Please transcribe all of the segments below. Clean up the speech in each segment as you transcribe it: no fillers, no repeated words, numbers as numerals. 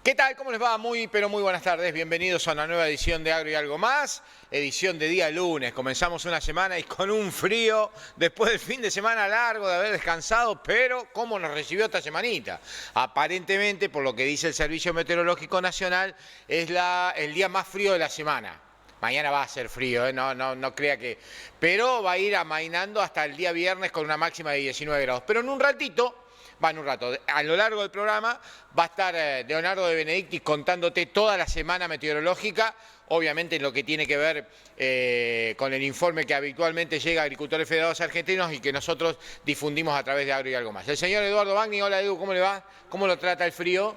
¿Qué tal? ¿Cómo les va? Muy, pero muy buenas tardes. Bienvenidos a una nueva edición de Agro y Algo Más. Edición de día lunes. Comenzamos una semana y con un frío después del fin de semana largo de haber descansado, pero ¿cómo nos recibió esta semanita? Aparentemente, por lo que dice el Servicio Meteorológico Nacional, es el día más frío de la semana. Mañana va a ser frío, ¿eh? No crea que... Pero va a ir amainando hasta el día viernes con una máxima de 19 grados. Pero en un ratito... en un rato, a lo largo del programa va a estar Leonardo de Benedictis contándote toda la semana meteorológica, obviamente en lo que tiene que ver con el informe que habitualmente llega a Agricultores Federados Argentinos y que nosotros difundimos a través de Agro y Algo Más. El señor Eduardo Bagni, hola Edu, ¿cómo le va? ¿Cómo lo trata el frío?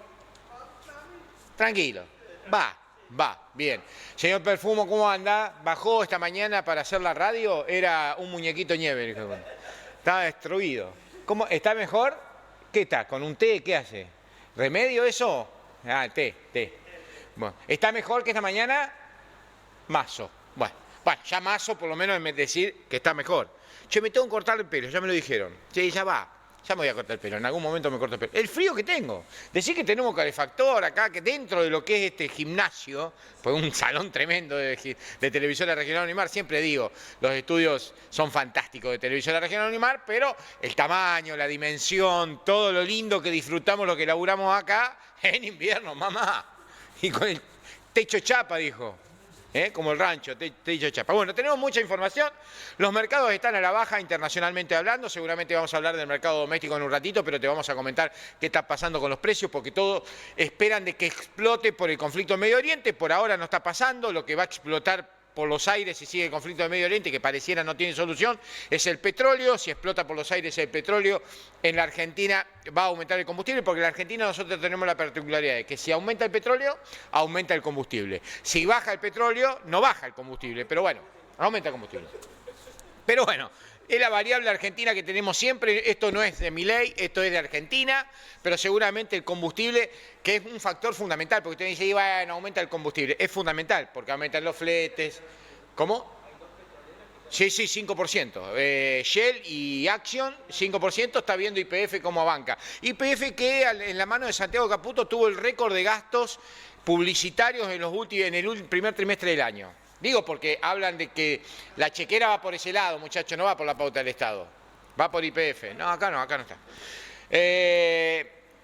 Tranquilo, va, bien. Señor Perfumo, ¿cómo anda? ¿Bajó esta mañana para hacer la radio? Era un muñequito nieve, estaba destruido. ¿Cómo? ¿Está mejor? ¿Qué está? ¿Con un té? ¿Qué hace? ¿Remedio eso? Ah, té. Bueno, ¿está mejor que esta mañana? Mazo. Bueno, ya mazo por lo menos es decir que está mejor. Che, me tengo que cortar el pelo, ya me lo dijeron. Sí, ya va. Ya me voy a cortar el pelo, en algún momento me corto el pelo. El frío que tengo. Decir que tenemos calefactor acá, que dentro de lo que es este gimnasio, pues un salón tremendo de Televisora Regional Unimar, siempre digo, los estudios son fantásticos de Televisora Regional Unimar, pero el tamaño, la dimensión, todo lo lindo que disfrutamos, lo que laburamos acá, en invierno, mamá. Y con el techo chapa, dijo. Como el rancho, techo chapa. Bueno, tenemos mucha información. Los mercados están a la baja internacionalmente hablando. Seguramente vamos a hablar del mercado doméstico en un ratito, pero te vamos a comentar qué está pasando con los precios, porque todos esperan de que explote por el conflicto en Medio Oriente. Por ahora no está pasando. Lo que va a explotar por los aires si sigue el conflicto de Medio Oriente, que pareciera no tiene solución, es el petróleo. Si explota por los aires el petróleo, en la Argentina va a aumentar el combustible, porque en la Argentina nosotros tenemos la particularidad de que si aumenta el petróleo, aumenta el combustible. Si baja el petróleo, no baja el combustible, pero bueno, aumenta el combustible. Pero bueno, es la variable argentina que tenemos siempre. Esto no es de Milei, esto es de Argentina, pero seguramente el combustible, que es un factor fundamental, porque usted dice, bueno, aumenta el combustible. Es fundamental, porque aumentan los fletes. ¿Cómo? Sí, 5%. Shell y Action, 5%, está viendo YPF como banca. YPF que en la mano de Santiago Caputo tuvo el récord de gastos publicitarios en el primer trimestre del año. Digo porque hablan de que la chequera va por ese lado, muchachos, no va por la pauta del Estado. Va por YPF. No, acá no está.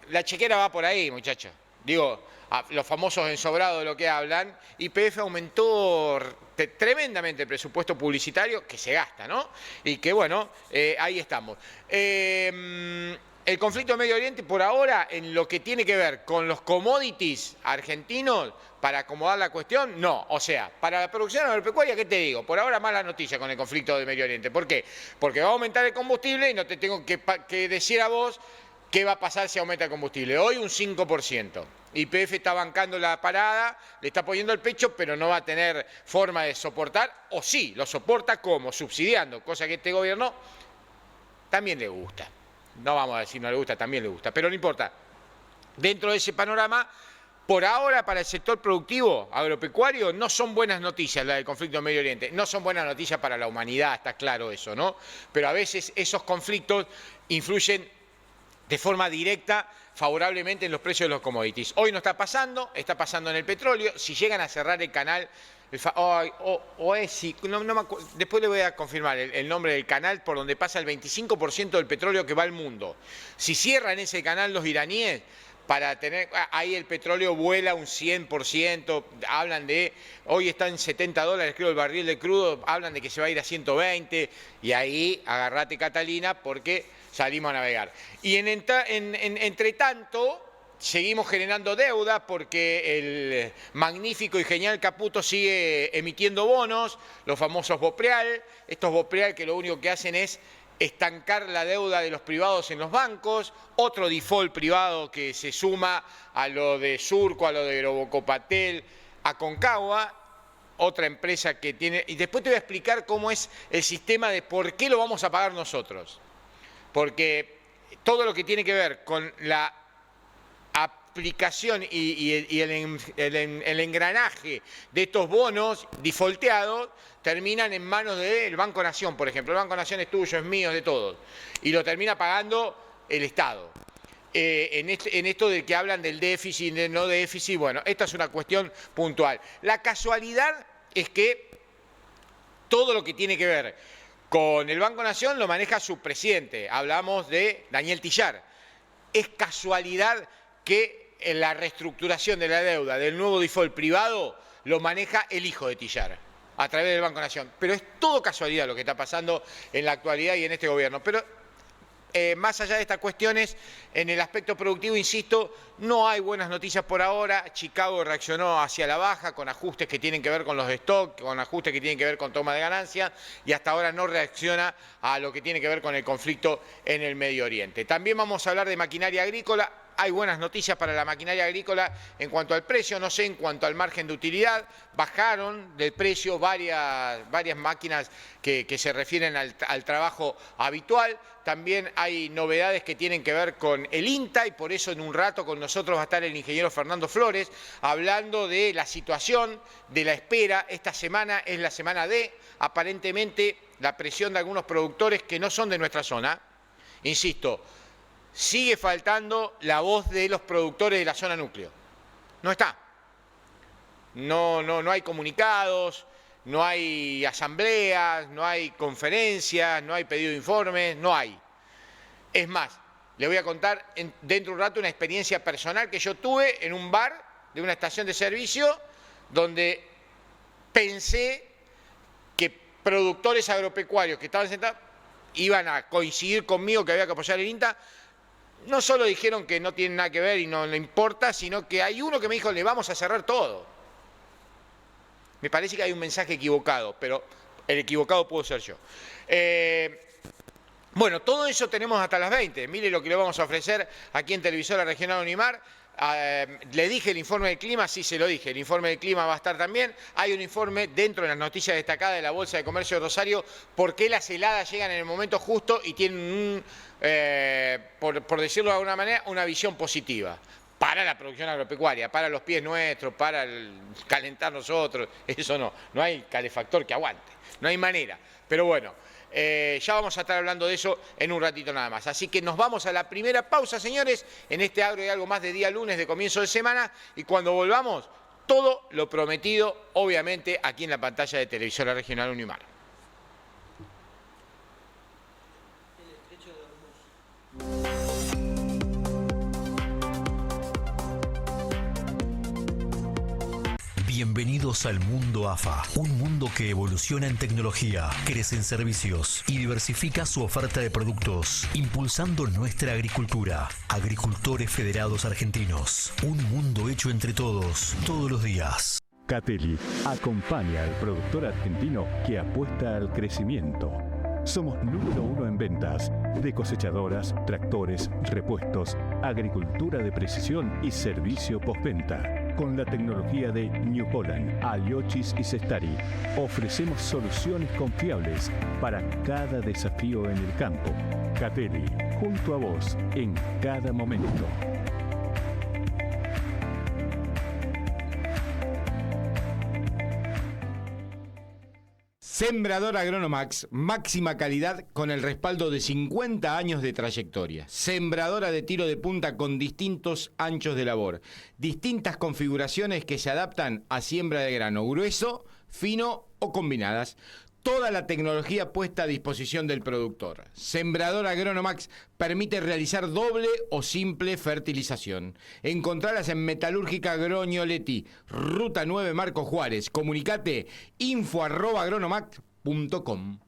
La chequera va por ahí, muchachos. Digo, los famosos ensobrados de lo que hablan. YPF aumentó tremendamente el presupuesto publicitario que se gasta, ¿no? Y que bueno, ahí estamos. El conflicto en Medio Oriente, por ahora, en lo que tiene que ver con los commodities argentinos, para acomodar la cuestión, no. O sea, para la producción agropecuaria, ¿qué te digo? Por ahora mala noticia con el conflicto de Medio Oriente. ¿Por qué? Porque va a aumentar el combustible y no te tengo que decir a vos qué va a pasar si aumenta el combustible. Hoy un 5%. YPF está bancando la parada, le está poniendo el pecho, pero no va a tener forma de soportar. O sí, lo soporta como subsidiando, cosa que este gobierno también le gusta. No vamos a decir no le gusta, también le gusta, pero no importa. Dentro de ese panorama, por ahora para el sector productivo agropecuario no son buenas noticias la del conflicto en Medio Oriente. No son buenas noticias para la humanidad, está claro eso, ¿no? Pero a veces esos conflictos influyen de forma directa favorablemente en los precios de los commodities. Hoy no está pasando en el petróleo. Si llegan a cerrar el canal... después le voy a confirmar el nombre del canal por donde pasa el 25% del petróleo que va al mundo. Si cierran ese canal los iraníes, para tener, ahí el petróleo vuela un 100%, hablan de, hoy está en $70 creo el barril de crudo, hablan de que se va a ir a 120, y ahí agarrate Catalina porque salimos a navegar. Y entre tanto... Seguimos generando deuda porque el magnífico y genial Caputo sigue emitiendo bonos, los famosos BOPREAL, estos BOPREAL que lo único que hacen es estancar la deuda de los privados en los bancos, otro default privado que se suma a lo de Surco, a lo de Grobocopatel, a Concagua, otra empresa que tiene... Y después te voy a explicar cómo es el sistema de por qué lo vamos a pagar nosotros. Porque todo lo que tiene que ver con la aplicación y el engranaje de estos bonos defaulteados terminan en manos del Banco Nación, por ejemplo. El Banco Nación es tuyo, es mío, es de todos. Y lo termina pagando el Estado. en esto de que hablan del déficit, del no déficit. Bueno, esta es una cuestión puntual. La casualidad es que todo lo que tiene que ver con el Banco Nación lo maneja su presidente. Hablamos de Daniel Tillar. Es casualidad que en la reestructuración de la deuda del nuevo default privado lo maneja el hijo de Tillar a través del Banco Nación. Pero es todo casualidad lo que está pasando en la actualidad y en este gobierno. Pero más allá de estas cuestiones, en el aspecto productivo, insisto, no hay buenas noticias por ahora. Chicago reaccionó hacia la baja con ajustes que tienen que ver con los stocks, con ajustes que tienen que ver con toma de ganancias, y hasta ahora no reacciona a lo que tiene que ver con el conflicto en el Medio Oriente. También vamos a hablar de maquinaria agrícola. Hay buenas noticias para la maquinaria agrícola en cuanto al precio, no sé, en cuanto al margen de utilidad. Bajaron del precio varias máquinas que se refieren al trabajo habitual. También hay novedades que tienen que ver con el INTA, y por eso en un rato con nosotros va a estar el ingeniero Fernando Flores hablando de la situación, de la espera. Esta semana es la semana D. Aparentemente la presión de algunos productores que no son de nuestra zona, insisto, sigue faltando la voz de los productores de la zona núcleo. No está. No hay comunicados, no hay asambleas, no hay conferencias, no hay pedido de informes, no hay. Es más, le voy a contar dentro de un rato una experiencia personal que yo tuve en un bar de una estación de servicio donde pensé que productores agropecuarios que estaban sentados iban a coincidir conmigo que había que apoyar el INTA. No solo dijeron que no tienen nada que ver y no le importa, sino que hay uno que me dijo, le vamos a cerrar todo. Me parece que hay un mensaje equivocado, pero el equivocado puedo ser yo. Bueno, todo eso tenemos hasta las 20. Mire lo que le vamos a ofrecer aquí en Televisora Regional Unimar. Le dije el informe del clima, sí se lo dije, el informe del clima va a estar también. Hay un informe dentro de las noticias destacadas de la Bolsa de Comercio de Rosario, por qué las heladas llegan en el momento justo y tienen, por decirlo de alguna manera, una visión positiva para la producción agropecuaria, para los pies nuestros, para calentar nosotros. Eso no hay calefactor que aguante, no hay manera. Pero bueno, ya vamos a estar hablando de eso en un ratito nada más. Así que nos vamos a la primera pausa, señores, en este Agro y Algo Más de día lunes de comienzo de semana. Y cuando volvamos, todo lo prometido, obviamente, aquí en la pantalla de Televisora Regional Unimar. Bienvenidos al mundo AFA, un mundo que evoluciona en tecnología, crece en servicios y diversifica su oferta de productos, impulsando nuestra agricultura. Agricultores Federados Argentinos, un mundo hecho entre todos, todos los días. Catteli acompaña al productor argentino que apuesta al crecimiento. Somos número 1 en ventas de cosechadoras, tractores, repuestos, agricultura de precisión y servicio postventa. Con la tecnología de New Holland, Aliochis y Cestari, ofrecemos soluciones confiables para cada desafío en el campo. Catteli, junto a vos en cada momento. Sembrador Agronomax, máxima calidad con el respaldo de 50 años de trayectoria. Sembradora de tiro de punta con distintos anchos de labor. Distintas configuraciones que se adaptan a siembra de grano grueso, fino o combinadas. Toda la tecnología puesta a disposición del productor. Sembrador Agronomax permite realizar doble o simple fertilización. Encontralas en Metalúrgica Groñoletti, Ruta 9 Marco Juárez. Comunicate info@agronomax.com.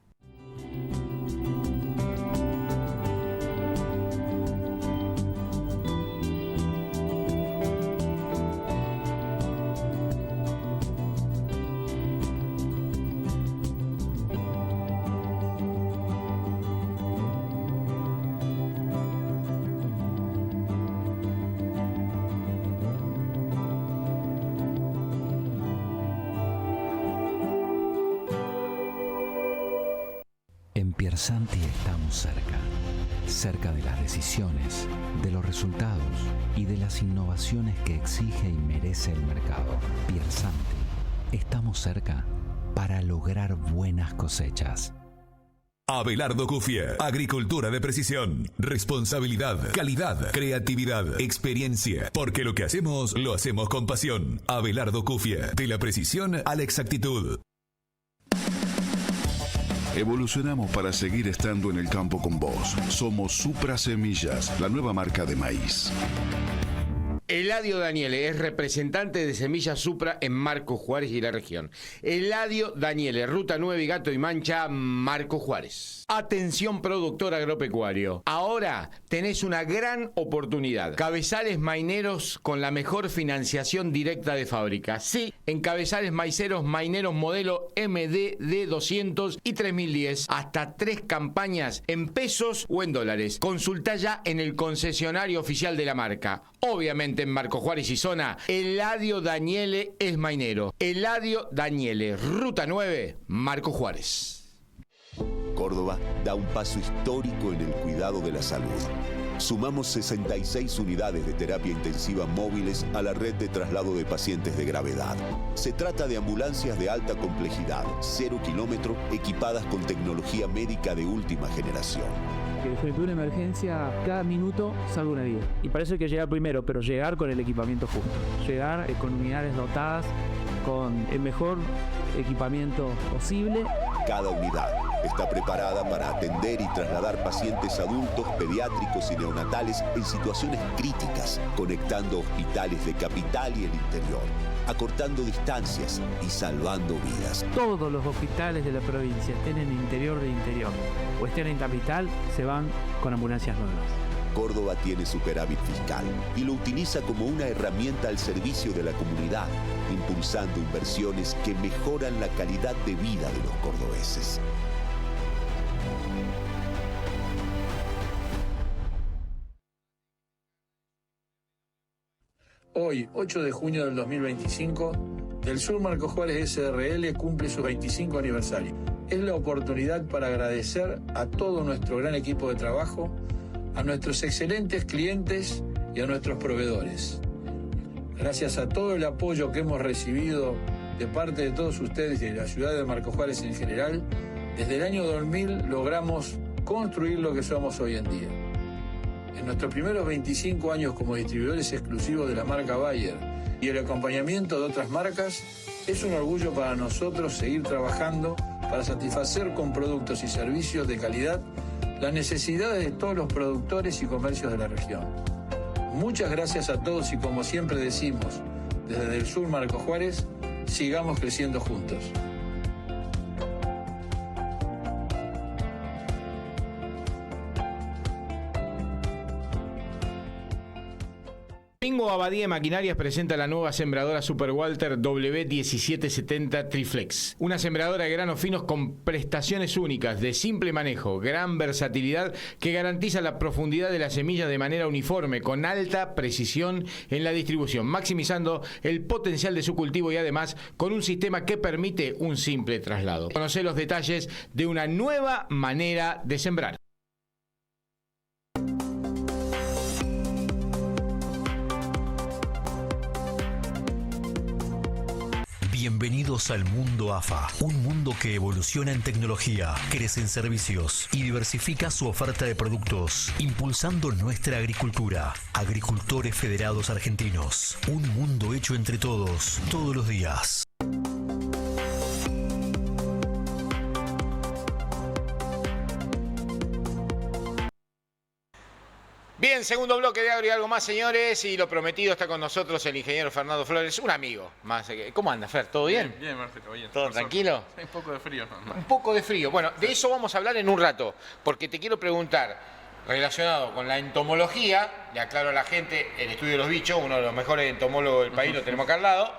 En Piersanti estamos cerca de las decisiones, de los resultados y de las innovaciones que exige y merece el mercado. Piersanti, estamos cerca para lograr buenas cosechas. Abelardo Cufia, agricultura de precisión, responsabilidad, calidad, creatividad, experiencia, porque lo que hacemos, lo hacemos con pasión. Abelardo Cufia, de la precisión a la exactitud. Evolucionamos para seguir estando en el campo con vos. Somos Supra Semillas, la nueva marca de maíz. Eladio Daniele es representante de Semillas Supra en Marcos Juárez y la región. Eladio Daniele, Ruta 9 y Gato y Mancha, Marcos Juárez. Atención productor agropecuario. Ahora tenés una gran oportunidad. Cabezales maineros con la mejor financiación directa de fábrica. Sí, en cabezales maiceros maineros modelo MDD 200 y 3010. Hasta 3 campañas en pesos o en dólares. Consultá ya en el concesionario oficial de la marca. Obviamente en Marcos Juárez y zona, Eladio Daniele es mainero. Eladio Daniele, Ruta 9, Marcos Juárez. Córdoba da un paso histórico en el cuidado de la salud. Sumamos 66 unidades de terapia intensiva móviles a la red de traslado de pacientes de gravedad. Se trata de ambulancias de alta complejidad, 0 kilómetro, equipadas con tecnología médica de última generación. Que frente a una emergencia, cada minuto salva una vida. Y para eso hay que llegar primero, pero llegar con el equipamiento justo. Llegar con unidades dotadas, con el mejor equipamiento posible. Cada unidad está preparada para atender y trasladar pacientes adultos, pediátricos y neonatales en situaciones críticas, conectando hospitales de capital y el interior, acortando distancias y salvando vidas. Todos los hospitales de la provincia, estén en el interior del interior o estén en capital, se van con ambulancias nuevas. Córdoba tiene superávit fiscal y lo utiliza como una herramienta al servicio de la comunidad, impulsando inversiones que mejoran la calidad de vida de los cordobeses. Hoy, 8 de junio del 2025, Del Sur Marcos Juárez SRL cumple su 25 aniversario. Es la oportunidad para agradecer a todo nuestro gran equipo de trabajo, a nuestros excelentes clientes y a nuestros proveedores. Gracias a todo el apoyo que hemos recibido de parte de todos ustedes y de la ciudad de Marcos Juárez en general, desde el año 2000 logramos construir lo que somos hoy en día. En nuestros primeros 25 años como distribuidores exclusivos de la marca Bayer y el acompañamiento de otras marcas, es un orgullo para nosotros seguir trabajando para satisfacer con productos y servicios de calidad las necesidades de todos los productores y comercios de la región. Muchas gracias a todos y como siempre decimos, desde Del Sur Marcos Juárez, sigamos creciendo juntos. Domingo Abadía Maquinarias presenta la nueva sembradora Super Walter W1770 Triflex. Una sembradora de granos finos con prestaciones únicas, de simple manejo, gran versatilidad que garantiza la profundidad de la semilla de manera uniforme, con alta precisión en la distribución, maximizando el potencial de su cultivo y además con un sistema que permite un simple traslado. Conoce los detalles de una nueva manera de sembrar. Bienvenidos al mundo AFA, un mundo que evoluciona en tecnología, crece en servicios y diversifica su oferta de productos, impulsando nuestra agricultura. Agricultores Federados Argentinos, un mundo hecho entre todos, todos los días. Bien, segundo bloque de Agro y Algo Más, señores, y lo prometido, está con nosotros el ingeniero Fernando Flores, un amigo más. ¿Cómo anda, Fer? ¿Todo bien? Bien, Marcelo, bien. ¿Todo tranquilo? Sí, un poco de frío, ¿no? Un poco de frío. Bueno, de eso vamos a hablar en un rato, porque te quiero preguntar, relacionado con la entomología, le aclaro a la gente, el estudio de los bichos, uno de los mejores entomólogos del país, lo tenemos acá al lado.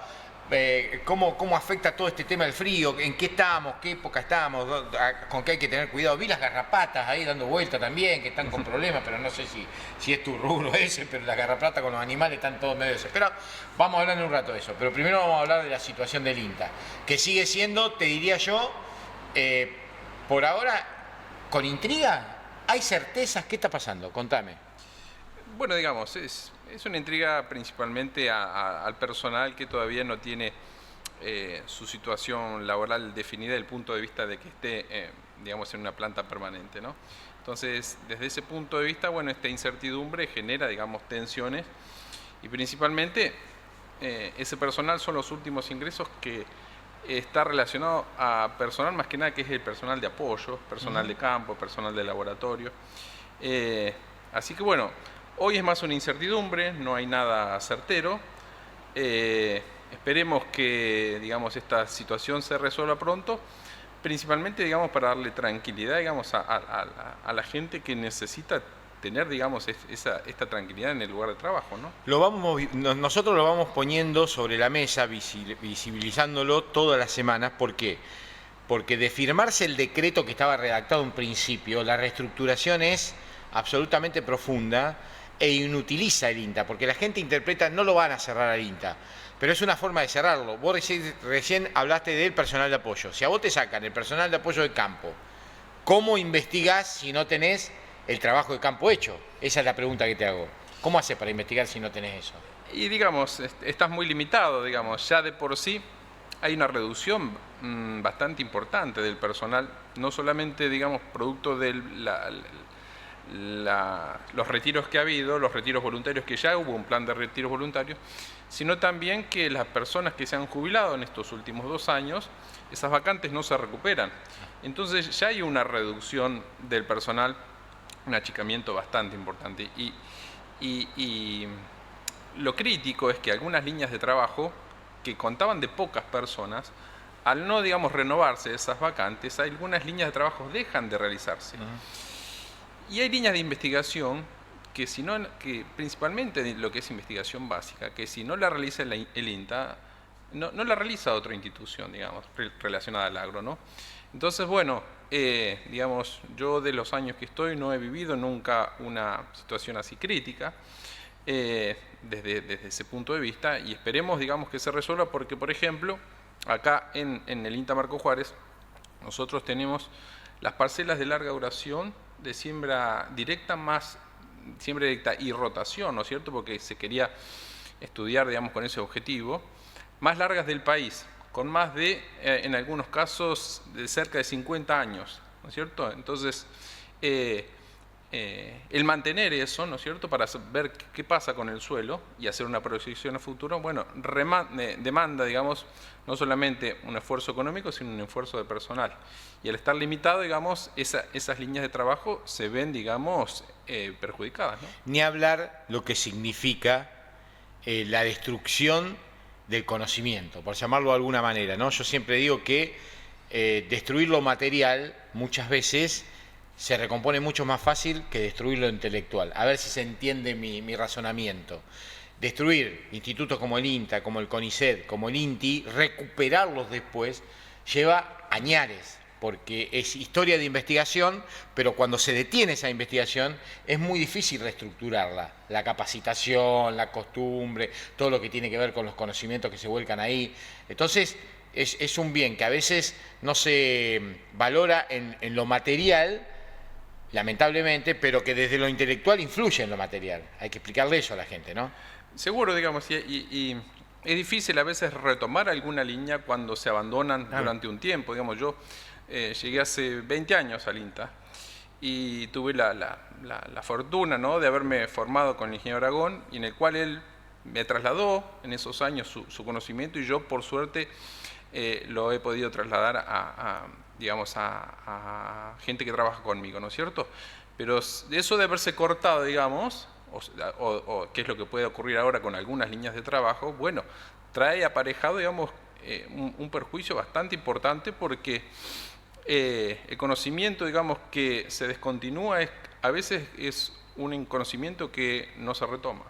¿Cómo afecta todo este tema del frío? ¿En qué estamos? ¿Qué época estamos? ¿Con qué hay que tener cuidado? Vi las garrapatas ahí dando vuelta también, que están con problemas, pero no sé si es tu rubro ese, pero las garrapatas con los animales están todos medio desesperados. Vamos a hablar en un rato de eso, pero primero vamos a hablar de la situación del INTA, que sigue siendo, te diría yo, por ahora, con intriga. ¿Hay certezas? ¿Qué está pasando? Contame. Bueno, digamos, es una intriga principalmente al personal que todavía no tiene su situación laboral definida desde el punto de vista de que esté digamos, en una planta permanente, ¿no? Entonces, desde ese punto de vista, bueno, esta incertidumbre genera, digamos, tensiones y principalmente ese personal son los últimos ingresos que está relacionado a personal más que nada que es el personal de apoyo, personal de campo, personal de laboratorio. Así que bueno, hoy es más una incertidumbre, no hay nada certero. Esperemos que, digamos, esta situación se resuelva pronto, principalmente, digamos, para darle tranquilidad, digamos, a la gente que necesita tener, digamos, esta tranquilidad en el lugar de trabajo, ¿no? Nosotros lo vamos poniendo sobre la mesa, visibilizándolo todas las semanas. ¿Por qué? Porque de firmarse el decreto que estaba redactado en principio, la reestructuración es absolutamente profunda e inutiliza el INTA, porque la gente interpreta, no lo van a cerrar al INTA, pero es una forma de cerrarlo. Vos recién hablaste del personal de apoyo. Si a vos te sacan el personal de apoyo de campo, ¿cómo investigás si no tenés el trabajo de campo hecho? Esa es la pregunta que te hago. ¿Cómo haces para investigar si no tenés eso? Y digamos, estás muy limitado, digamos, ya de por sí hay una reducción bastante importante del personal, no solamente, digamos, producto de los retiros que ha habido, los retiros voluntarios, que ya hubo un plan de retiros voluntarios, sino también que las personas que se han jubilado en estos últimos 2 años, esas vacantes no se recuperan. Entonces ya hay una reducción del personal, un achicamiento bastante importante. Y lo crítico es que algunas líneas de trabajo que contaban de pocas personas, al no, digamos, renovarse esas vacantes, algunas líneas de trabajo dejan de realizarse. Y hay líneas de investigación que, si no, que principalmente lo que es investigación básica, que si no la realiza el INTA, no la realiza otra institución, digamos, relacionada al agro, ¿no? Entonces, bueno, digamos, yo de los años que estoy no he vivido nunca una situación así crítica desde ese punto de vista, y esperemos, digamos, que se resuelva porque, por ejemplo, acá en el INTA Marco Juárez, nosotros tenemos las parcelas de larga duración de siembra directa más siembra directa y rotación, ¿no es cierto? Porque se quería estudiar, digamos, con ese objetivo, más largas del país, con más de, en algunos casos, de cerca de 50 años, ¿no es cierto? Entonces, el mantener eso, ¿no es cierto?, para ver qué pasa con el suelo y hacer una proyección a futuro, bueno, demanda, digamos, no solamente un esfuerzo económico, sino un esfuerzo de personal. Y al estar limitado, digamos, esas líneas de trabajo se ven, digamos, perjudicadas, ¿no? Ni hablar lo que significa la destrucción del conocimiento, por llamarlo de alguna manera, ¿no? Yo siempre digo que destruir lo material muchas veces se recompone mucho más fácil que destruir lo intelectual. A ver si se entiende mi razonamiento. Destruir institutos como el INTA, como el CONICET, como el INTI, recuperarlos después, lleva añares, porque es historia de investigación, pero cuando se detiene esa investigación es muy difícil reestructurarla. La capacitación, la costumbre, todo lo que tiene que ver con los conocimientos que se vuelcan ahí. Entonces, es un bien que a veces no se valora en lo material, lamentablemente, pero que desde lo intelectual influye en lo material. Hay que explicarle eso a la gente, ¿no? Seguro, digamos, y es difícil a veces retomar alguna línea cuando se abandonan durante un tiempo. Digamos, yo llegué hace 20 años al INTA y tuve la fortuna, ¿no?, de haberme formado con el ingeniero Aragón, y en el cual él me trasladó en esos años su conocimiento, y yo, por suerte, lo he podido trasladar a gente que trabaja conmigo, ¿no es cierto? Pero eso de haberse cortado, digamos, o qué es lo que puede ocurrir ahora con algunas líneas de trabajo, bueno, trae aparejado, digamos, un perjuicio bastante importante, porque el conocimiento, digamos, que se descontinúa a veces es un conocimiento que no se retoma.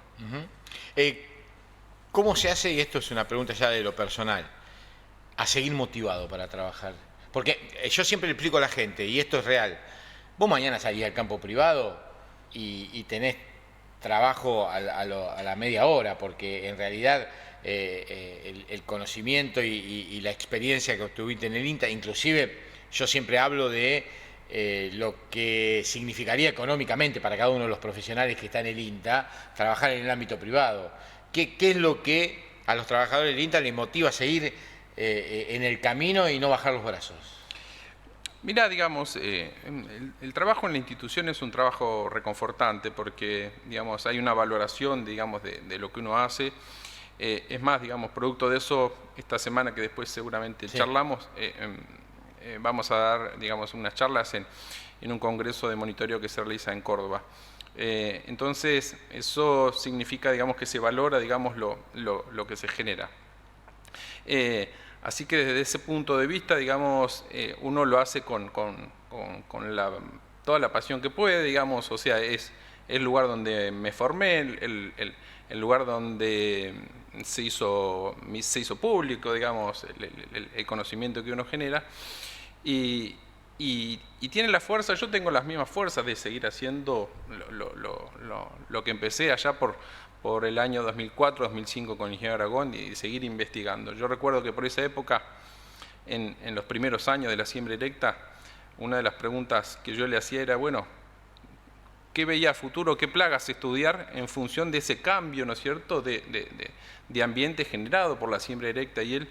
¿Cómo se hace, y esto es una pregunta ya de lo personal, a seguir motivado para trabajar? Porque yo siempre le explico a la gente, y esto es real, vos mañana salís al campo privado y tenés trabajo a la media hora, porque en realidad el conocimiento y la experiencia que obtuviste en el INTA, inclusive yo siempre hablo de lo que significaría económicamente para cada uno de los profesionales que está en el INTA trabajar en el ámbito privado. ¿Qué es lo que a los trabajadores del INTA les motiva a seguir en el camino y no bajar los brazos? Mira, digamos, el trabajo en la institución es un trabajo reconfortante porque, digamos, hay una valoración, digamos, de lo que uno hace. Es más, digamos, producto de eso, esta semana que después seguramente charlamos, vamos a dar, digamos, unas charlas en un congreso de monitoreo que se realiza en Córdoba. Entonces, eso significa, digamos, que se valora, digamos, lo que se genera. Así que desde ese punto de vista, digamos, uno lo hace con toda la pasión que puede, digamos, o sea, es el lugar donde me formé, el lugar donde se hizo público, digamos, el conocimiento que uno genera, y tiene la fuerza, yo tengo las mismas fuerzas de seguir haciendo lo que empecé allá por el año 2004, 2005 con el ingeniero Aragón y seguir investigando. Yo recuerdo que por esa época, en los primeros años de la siembra directa, una de las preguntas que yo le hacía era, bueno, ¿qué veía a futuro, qué plagas estudiar en función de ese cambio, ¿no es cierto?, de ambiente generado por la siembra directa? Y él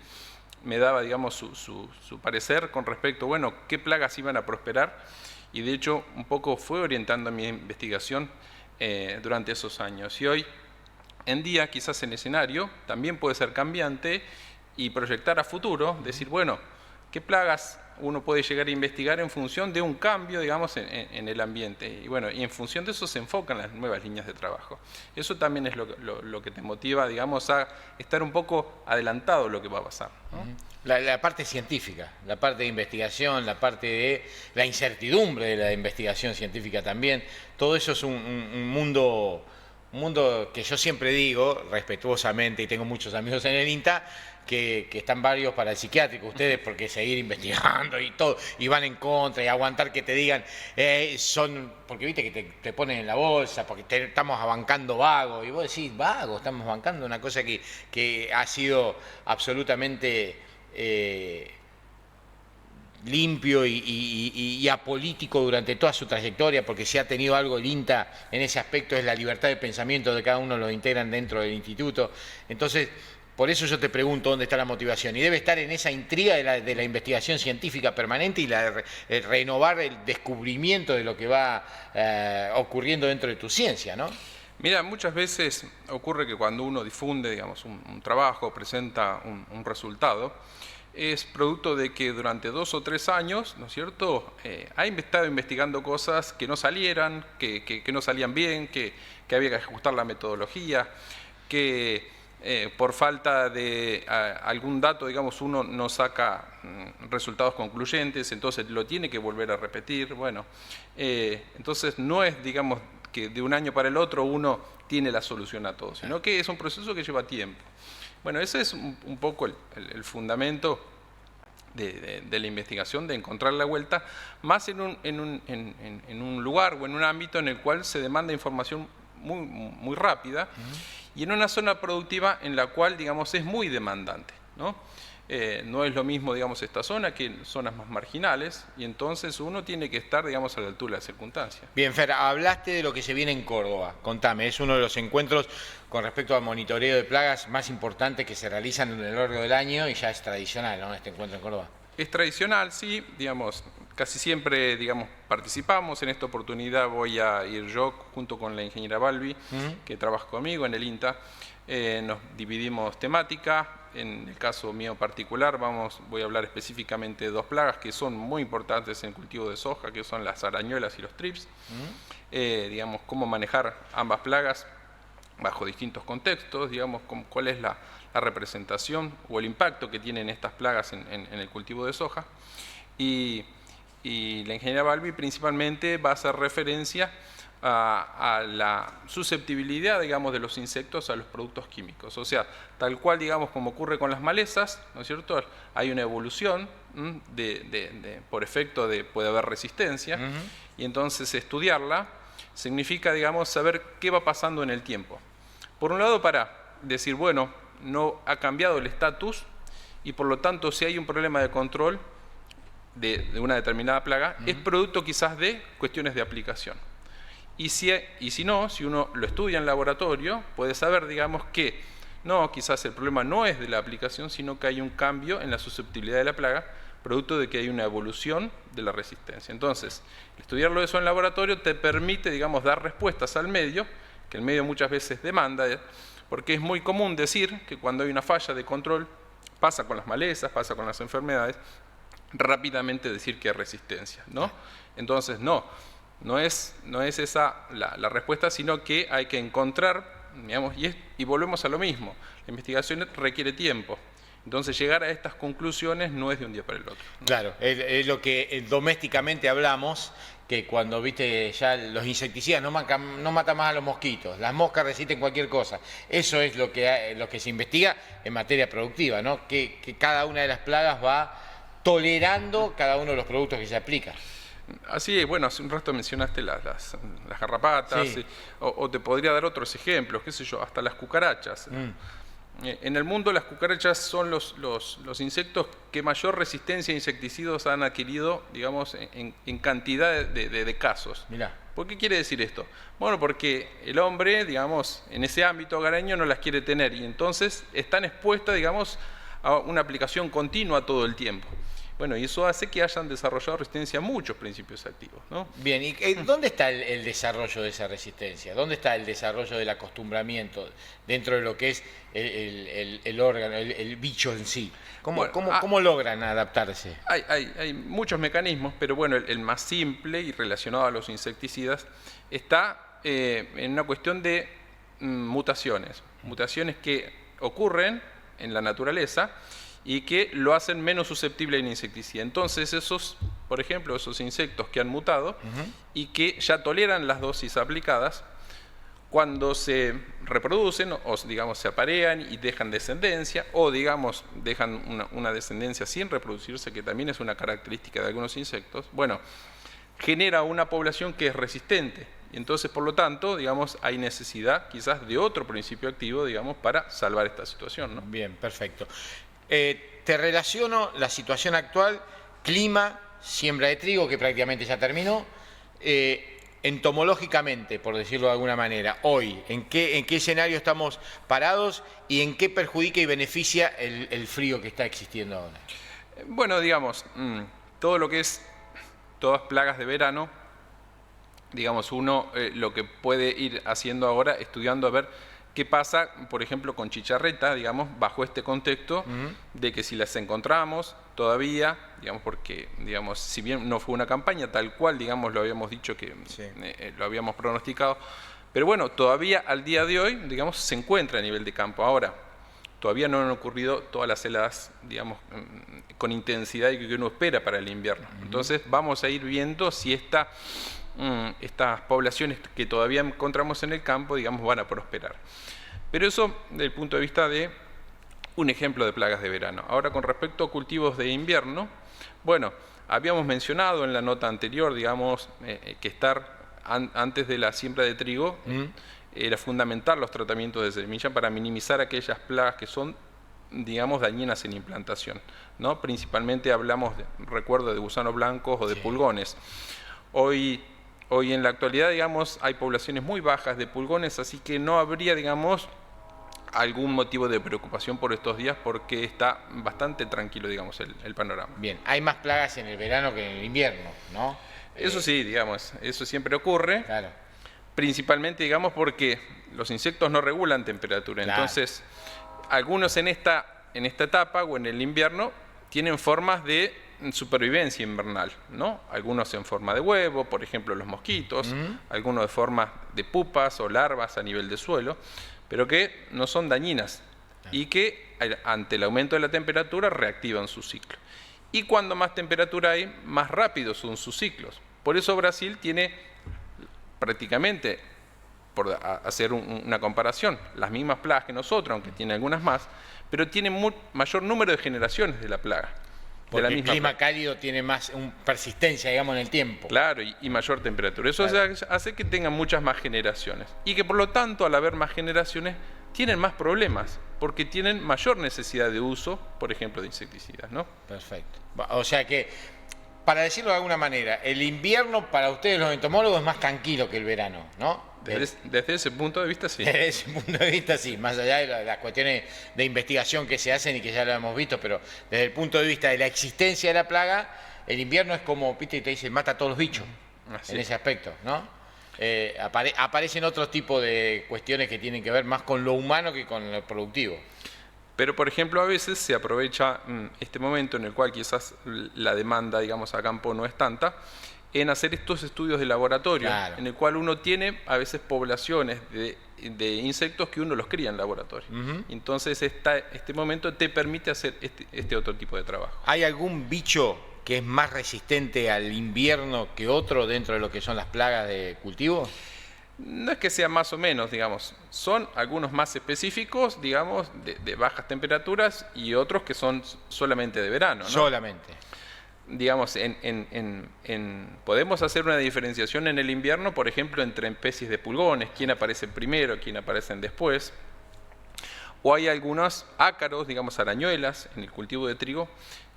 me daba, digamos, su parecer con respecto, bueno, qué plagas iban a prosperar, y de hecho un poco fue orientando mi investigación durante esos años. Y hoy en día, quizás el escenario también puede ser cambiante y proyectar a futuro, decir, bueno, ¿qué plagas uno puede llegar a investigar en función de un cambio, digamos, en el ambiente? Y bueno, y en función de eso se enfocan las nuevas líneas de trabajo. Eso también es lo que te motiva, digamos, a estar un poco adelantado lo que va a pasar, ¿no? La parte científica, la parte de investigación, la parte de la incertidumbre de la investigación científica también, todo eso es un mundo que yo siempre digo, respetuosamente, y tengo muchos amigos en el INTA, que están varios para el psiquiátrico, ustedes, porque seguir investigando y todo, y van en contra, y aguantar que te digan, porque viste que te ponen en la bolsa, porque estamos bancando vagos, y vos decís, vago, estamos bancando una cosa que ha sido absolutamente limpio y apolítico durante toda su trayectoria, porque si ha tenido algo el INTA en ese aspecto es la libertad de pensamiento de cada uno, lo integran dentro del instituto. Entonces, por eso yo te pregunto dónde está la motivación, y debe estar en esa intriga de la investigación científica permanente y el renovar el descubrimiento de lo que va ocurriendo dentro de tu ciencia, ¿no? Mira, muchas veces ocurre que cuando uno difunde, digamos, un trabajo, presenta un resultado, es producto de que durante 2 o 3 años, ¿no es cierto?, ha estado investigando cosas que no salieran, que no salían bien, que había que ajustar la metodología, que por falta de algún dato, digamos, uno no saca resultados concluyentes, entonces lo tiene que volver a repetir. Bueno, entonces no es, digamos, que de un año para el otro uno tiene la solución a todo, sino que es un proceso que lleva tiempo. Bueno, ese es un poco el fundamento de la investigación, de encontrar la vuelta, más en un lugar o en un ámbito en el cual se demanda información muy rápida, y en una zona productiva en la cual, digamos, es muy demandante, ¿no? No es lo mismo, digamos, esta zona que zonas más marginales, y entonces uno tiene que estar, digamos, a la altura de las circunstancias. Bien, Fer, hablaste de lo que se viene en Córdoba. Contame, es uno de los encuentros con respecto al monitoreo de plagas más importantes que se realizan en el largo del año, y ya es tradicional, ¿no?, este encuentro en Córdoba. Es tradicional, sí, digamos, casi siempre, digamos, participamos. En esta oportunidad voy a ir yo junto con la ingeniera Balbi, que trabaja conmigo en el INTA. Nos dividimos temática. En el caso mío particular voy a hablar específicamente de 2 plagas que son muy importantes en el cultivo de soja, que son las arañuelas y los trips. Digamos, cómo manejar ambas plagas bajo distintos contextos, digamos, cuál es la representación o el impacto que tienen estas plagas en el cultivo de soja. Y la ingeniera Balbi principalmente va a hacer referencia a la susceptibilidad, digamos, de los insectos a los productos químicos. O sea, tal cual, digamos, como ocurre con las malezas, ¿no es cierto?, hay una evolución por efecto de puede haber resistencia, y entonces estudiarla significa, digamos, saber qué va pasando en el tiempo. Por un lado, para decir, bueno, no ha cambiado el estatus, y por lo tanto, si hay un problema de control de una determinada plaga, es producto quizás de cuestiones de aplicación. Y si no, si uno lo estudia en laboratorio, puede saber, digamos, que no, quizás el problema no es de la aplicación, sino que hay un cambio en la susceptibilidad de la plaga producto de que hay una evolución de la resistencia. Entonces, estudiarlo eso en laboratorio te permite, digamos, dar respuestas al medio, que el medio muchas veces demanda, porque es muy común decir que cuando hay una falla de control, pasa con las malezas, pasa con las enfermedades, rápidamente decir que hay resistencia, ¿no? Entonces, no es esa la respuesta, sino que hay que encontrar, digamos, y volvemos a lo mismo, la investigación requiere tiempo. Entonces, llegar a estas conclusiones no es de un día para el otro, ¿no? Claro, es lo que domésticamente hablamos, que cuando, viste, ya los insecticidas no matan más a los mosquitos, las moscas resisten cualquier cosa. Eso es lo que se investiga en materia productiva, ¿no? Que cada una de las plagas va tolerando cada uno de los productos que se aplica. Así es, bueno, hace un rato mencionaste las garrapatas, Sí. O te podría dar otros ejemplos, qué sé yo, hasta las cucarachas. En el mundo las cucarachas son los insectos que mayor resistencia a insecticidas han adquirido, digamos, en cantidad de casos. Mirá. ¿Por qué quiere decir esto? Bueno, porque el hombre, digamos, en ese ámbito hogareño no las quiere tener y entonces están expuestas, digamos, a una aplicación continua todo el tiempo. Bueno, y eso hace que hayan desarrollado resistencia a muchos principios activos, ¿no? Bien, ¿y dónde está el desarrollo de esa resistencia? ¿Dónde está el desarrollo del acostumbramiento dentro de lo que es el órgano, el bicho en sí? ¿Cómo logran adaptarse? Hay muchos mecanismos, pero bueno, el más simple y relacionado a los insecticidas está en una cuestión de mutaciones que ocurren en la naturaleza y que lo hacen menos susceptible a un insecticida. Entonces esos, por ejemplo, esos insectos que han mutado y que ya toleran las dosis aplicadas, cuando se reproducen o digamos se aparean y dejan descendencia o digamos dejan una descendencia sin reproducirse, que también es una característica de algunos insectos, bueno, genera una población que es resistente. Y entonces, por lo tanto, digamos, hay necesidad quizás de otro principio activo, digamos, para salvar esta situación, ¿no? Bien, perfecto. Te relaciono la situación actual, clima, siembra de trigo, que prácticamente ya terminó, entomológicamente, por decirlo de alguna manera, hoy, ¿en qué escenario estamos parados y en qué perjudica y beneficia el frío que está existiendo ahora? Bueno, digamos, todo lo que es todas plagas de verano, digamos, uno lo que puede ir haciendo ahora, estudiando a ver qué pasa, por ejemplo, con chicharreta, digamos, bajo este contexto de que si las encontramos todavía, digamos, porque, digamos, si bien no fue una campaña tal cual, digamos, lo habíamos dicho que lo habíamos pronosticado, pero bueno, todavía al día de hoy, digamos, se encuentra a nivel de campo. Ahora, todavía no han ocurrido todas las heladas, digamos, con intensidad y que uno espera para el invierno. Entonces, vamos a ir viendo si estas poblaciones que todavía encontramos en el campo, digamos, van a prosperar. Pero eso desde el punto de vista de un ejemplo de plagas de verano. Ahora, con respecto a cultivos de invierno, bueno, habíamos mencionado en la nota anterior, digamos, que antes de la siembra de trigo, era fundamental los tratamientos de semilla para minimizar aquellas plagas que son, digamos, dañinas en implantación, ¿no? Principalmente hablamos, recuerdo, de gusanos blancos o de pulgones. Hoy en la actualidad, digamos, hay poblaciones muy bajas de pulgones, así que no habría, digamos, algún motivo de preocupación por estos días porque está bastante tranquilo, digamos, el panorama. Bien, hay más plagas en el verano que en el invierno, ¿no? Eso sí, digamos, eso siempre ocurre. Claro. Principalmente, digamos, porque los insectos no regulan temperatura. Claro. Entonces, algunos en esta etapa o en el invierno tienen formas de supervivencia invernal, ¿no? Algunos en forma de huevo, por ejemplo los mosquitos, algunos de forma de pupas o larvas a nivel de suelo, pero que no son dañinas y que ante el aumento de la temperatura reactivan su ciclo. Y cuando más temperatura hay, más rápidos son sus ciclos. Por eso Brasil tiene prácticamente, por hacer una comparación, las mismas plagas que nosotros, aunque tiene algunas más, pero tiene mayor número de generaciones de la plaga. Porque el clima cálido tiene más persistencia, digamos, en el tiempo. Claro, y mayor temperatura. Eso hace que tengan muchas más generaciones. Y que por lo tanto, al haber más generaciones, tienen más problemas, porque tienen mayor necesidad de uso, por ejemplo, de insecticidas, ¿no? Perfecto. O sea que para decirlo de alguna manera, el invierno para ustedes los entomólogos es más tranquilo que el verano, ¿no? Desde ese punto de vista, sí. Desde ese punto de vista, sí, más allá de las cuestiones de investigación que se hacen y que ya lo hemos visto, pero desde el punto de vista de la existencia de la plaga, el invierno es como, viste, te dicen, mata a todos los bichos, en ese aspecto, ¿no? Aparecen otros tipos de cuestiones que tienen que ver más con lo humano que con lo productivo. Pero, por ejemplo, a veces se aprovecha este momento en el cual quizás la demanda, digamos, a campo no es tanta, en hacer estos estudios de laboratorio, claro, en el cual uno tiene a veces poblaciones de insectos que uno los cría en laboratorio. Entonces, este momento te permite hacer este otro tipo de trabajo. ¿Hay algún bicho que es más resistente al invierno que otro dentro de lo que son las plagas de cultivo? No es que sea más o menos, digamos, son algunos más específicos, digamos, de bajas temperaturas y otros que son solamente de verano, ¿no? Solamente. Digamos, podemos hacer una diferenciación en el invierno, por ejemplo, entre especies de pulgones, quién aparece primero, quién aparecen después. O hay algunos ácaros, digamos, arañuelas en el cultivo de trigo,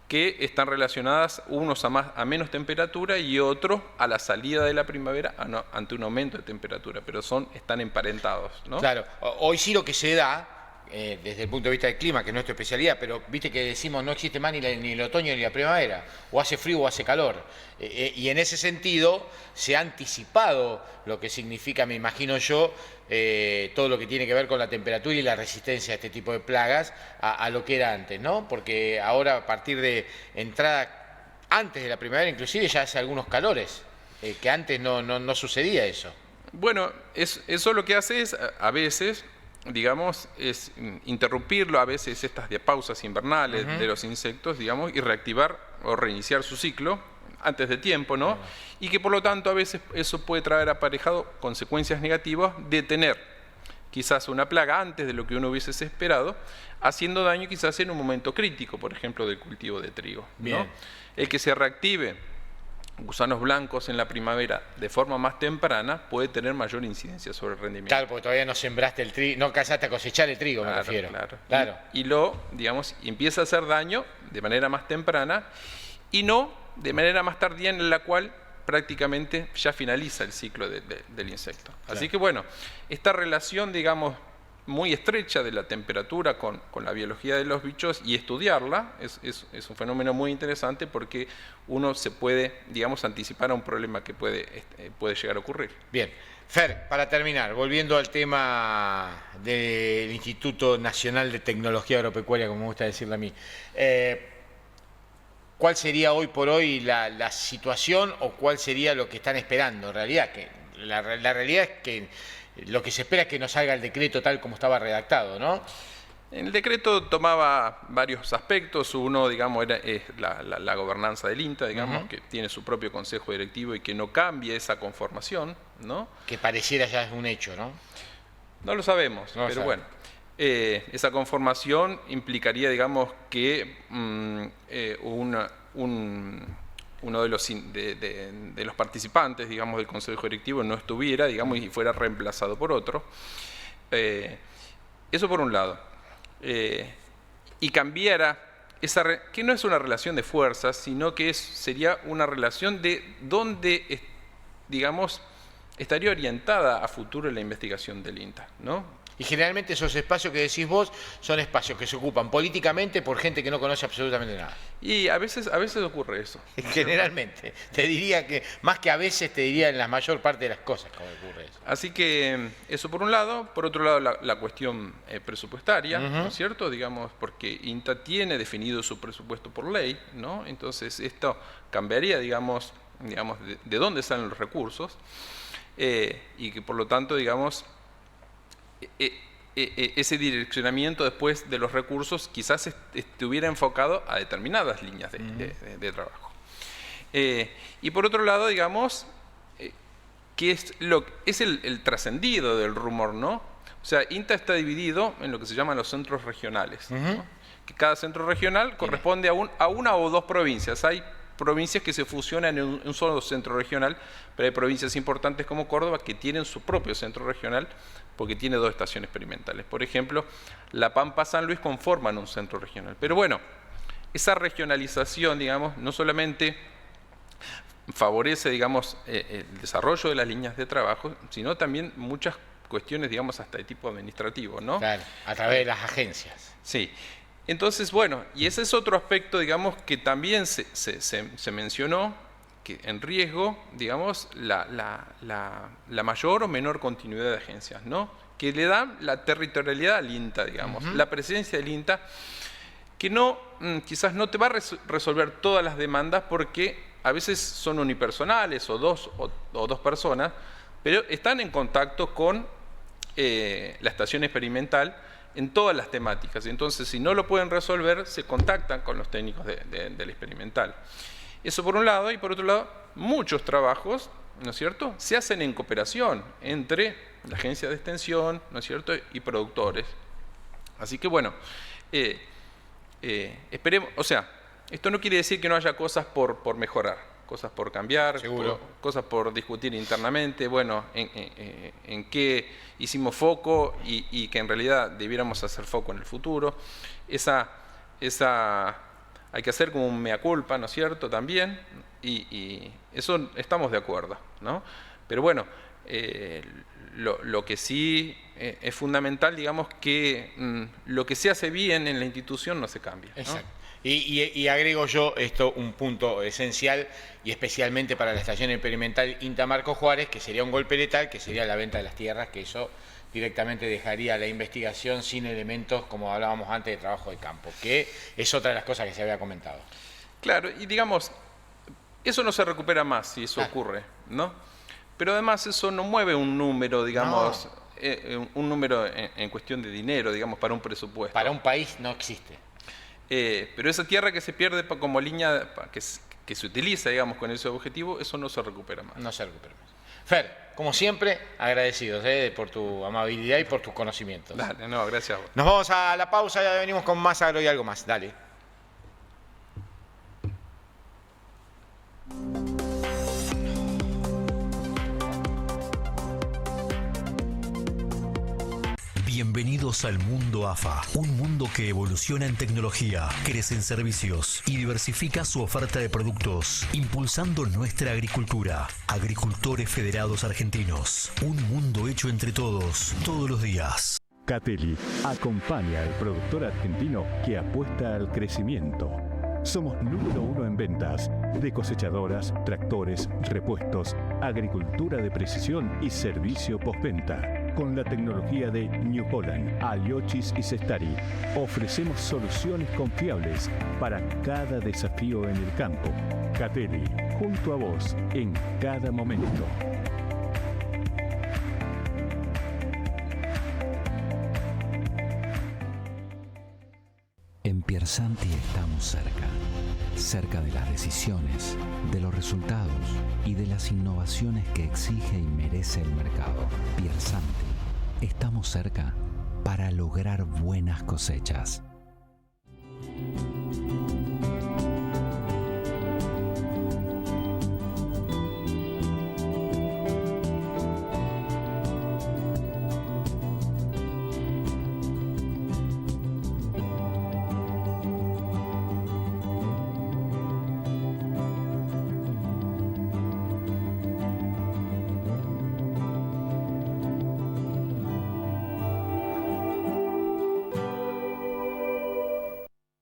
que están relacionadas unos a menos temperatura y otros a la salida de la primavera ante un aumento de temperatura, pero están emparentados, ¿no? Claro, hoy sí lo que se da, desde el punto de vista del clima, que es nuestra especialidad, pero viste que decimos no existe más ni el otoño ni la primavera, o hace frío o hace calor, y en ese sentido se ha anticipado lo que significa, me imagino yo, todo lo que tiene que ver con la temperatura y la resistencia a este tipo de plagas a lo que era antes, ¿no? Porque ahora, a partir de entrada, antes de la primavera inclusive, ya hace algunos calores, que antes no sucedía eso. Bueno, eso lo que hace es, a veces, digamos, es interrumpirlo, a veces estas pausas invernales de los insectos, digamos, y reactivar o reiniciar su ciclo antes de tiempo, ¿no? Y que por lo tanto a veces eso puede traer aparejado consecuencias negativas de tener quizás una plaga antes de lo que uno hubiese esperado, haciendo daño quizás en un momento crítico, por ejemplo, del cultivo de trigo, ¿no? Bien. El que se reactive gusanos blancos en la primavera de forma más temprana puede tener mayor incidencia sobre el rendimiento. Claro, porque todavía no sembraste el trigo, no alcanzaste a cosechar el trigo, claro, me refiero. Claro. Y digamos, empieza a hacer daño de manera más temprana y no de manera más tardía, en la cual prácticamente ya finaliza el ciclo del insecto. Claro. Así que bueno, esta relación, digamos, muy estrecha de la temperatura con la biología de los bichos y estudiarla es un fenómeno muy interesante, porque uno se puede, digamos, anticipar a un problema que puede llegar a ocurrir. Bien. Fer, para terminar, volviendo al tema del Instituto Nacional de Tecnología Agropecuaria, como me gusta decirle a mí, ¿cuál sería hoy por hoy la situación o cuál sería lo que están esperando en realidad? Que la realidad es que lo que se espera es que no salga el decreto tal como estaba redactado, ¿no? El decreto tomaba varios aspectos. Uno, digamos, es la gobernanza del INTA, digamos, que tiene su propio consejo directivo y que no cambie esa conformación, ¿no? Que pareciera ya es un hecho, ¿no? No lo sabemos, pero bueno. Esa conformación implicaría, digamos, que uno de los participantes, digamos, del consejo directivo no estuviera, digamos, y fuera reemplazado por otro. Eso por un lado. Y cambiara que no es una relación de fuerzas, sino que sería una relación de donde, digamos, estaría orientada a futuro la investigación del INTA, ¿no? Y generalmente esos espacios que decís vos son espacios que se ocupan políticamente por gente que no conoce absolutamente nada. Y a veces ocurre eso. Generalmente. Te diría que, más que a veces, te diría en la mayor parte de las cosas como ocurre eso. Así que eso por un lado. Por otro lado, la cuestión presupuestaria, ¿no es cierto? Digamos, porque INTA tiene definido su presupuesto por ley, ¿no? Entonces esto cambiaría, digamos de dónde salen los recursos, y que por lo tanto, digamos, ese direccionamiento después de los recursos quizás estuviera enfocado a determinadas líneas de trabajo. Y por otro lado, digamos, que es el trascendido del rumor, ¿no? O sea, INTA está dividido en lo que se llaman los centros regionales, ¿no? Que cada centro regional corresponde a una o dos provincias. Hay provincias que se fusionan en un solo centro regional, pero hay provincias importantes como Córdoba que tienen su propio centro regional porque tiene 2 estaciones experimentales. Por ejemplo, La Pampa, San Luis conforman un centro regional. Pero bueno, esa regionalización, digamos, no solamente favorece, digamos, el desarrollo de las líneas de trabajo, sino también muchas cuestiones, digamos, hasta de tipo administrativo, ¿no? Claro, a través de las agencias. Sí. Entonces, bueno, y ese es otro aspecto, digamos, que también se mencionó, que en riesgo, digamos, la mayor o menor continuidad de agencias, ¿no? Que le dan la territorialidad al INTA, digamos, la presencia del INTA, que no, quizás no te va a resolver todas las demandas porque a veces son unipersonales o dos personas, pero están en contacto con la estación experimental en todas las temáticas. Entonces, si no lo pueden resolver, se contactan con los técnicos del experimental. Eso por un lado, y por otro lado, muchos trabajos, ¿no es cierto?, se hacen en cooperación entre la agencia de extensión, ¿no es cierto?, y productores. Así que bueno, esperemos, o sea, esto no quiere decir que no haya cosas por mejorar, cosas por cambiar, cosas por discutir internamente, bueno, en qué hicimos foco y que en realidad debiéramos hacer foco en el futuro. Hay que hacer como un mea culpa, ¿no es cierto?, también, y eso estamos de acuerdo, ¿no? Pero bueno, lo que sí es fundamental, digamos, que lo que se hace bien en la institución no se cambia, ¿no? Exacto. Y agrego yo esto, un punto esencial, y especialmente para la estación experimental INTA Marco Juárez, que sería un golpe letal, que sería la venta de las tierras, que eso directamente dejaría la investigación sin elementos, como hablábamos antes, de trabajo de campo, que es otra de las cosas que se había comentado. Claro, y digamos, eso no se recupera más si eso ocurre, ¿no? Pero además eso no mueve un número, digamos, un número en cuestión de dinero, digamos, para un presupuesto. Para un país no existe. Pero esa tierra que se pierde como línea que se utiliza, digamos, con ese objetivo, eso no se recupera más. No se recupera más. Fer, como siempre, agradecidos por tu amabilidad y por tus conocimientos. Dale, no, gracias a vos. Nos vamos a la pausa, ya venimos con más Agro y algo más. Dale. Bienvenidos al mundo AFA, un mundo que evoluciona en tecnología, crece en servicios y diversifica su oferta de productos, impulsando nuestra agricultura. Agricultores Federados Argentinos, un mundo hecho entre todos, todos los días. Catelli acompaña al productor argentino que apuesta al crecimiento. Somos número 1 en ventas de cosechadoras, tractores, repuestos, agricultura de precisión y servicio postventa. Con la tecnología de New Holland, Aliochis y Cestari, ofrecemos soluciones confiables para cada desafío en el campo. Catelli, junto a vos en cada momento. En Piersanti estamos cerca de las decisiones, de los resultados y de las innovaciones que exige y merece el mercado. Piersanti, estamos cerca para lograr buenas cosechas.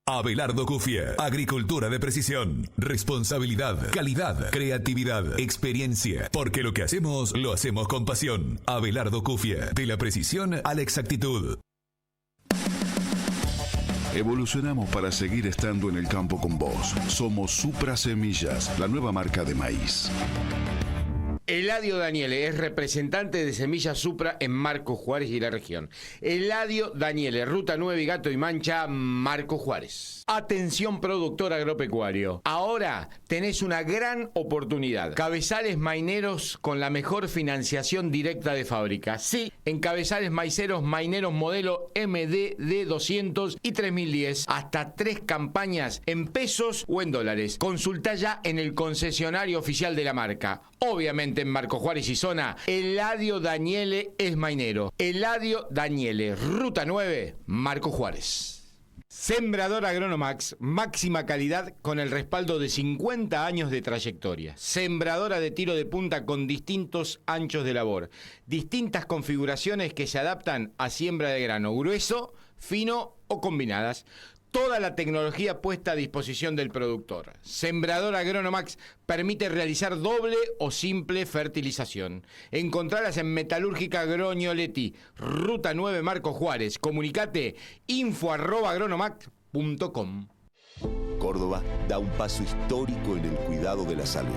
Abelardo Cufie, agricultura de precisión, responsabilidad, calidad, creatividad, experiencia, porque lo que hacemos, lo hacemos con pasión. Abelardo Cufie, de la precisión a la exactitud. Evolucionamos para seguir estando en el campo con vos. Somos Supra Semillas, la nueva marca de maíz. Eladio Daniele es representante de Semillas Supra en Marco Juárez y la región. Eladio Daniele, Ruta 9 y Gato y Mancha, Marco Juárez. Atención productor agropecuario. Ahora tenés una gran oportunidad. Cabezales maineros con la mejor financiación directa de fábrica. Sí, en cabezales maiceros maineros modelo MDD 200 y 3010. Hasta 3 campañas en pesos o en dólares. Consultá ya en el concesionario oficial de la marca. Obviamente en Marco Juárez y zona, Eladio Daniele es mainero. Eladio Daniele, Ruta 9, Marco Juárez. Sembrador Agronomax, máxima calidad con el respaldo de 50 años de trayectoria. Sembradora de tiro de punta con distintos anchos de labor. Distintas configuraciones que se adaptan a siembra de grano grueso, fino o combinadas. Toda la tecnología puesta a disposición del productor. Sembrador Agronomax permite realizar doble o simple fertilización. Encontralas en Metalúrgica Agronioletti, Ruta 9 Marco Juárez. Comunicate info@agronomax.com. Córdoba da un paso histórico en el cuidado de la salud.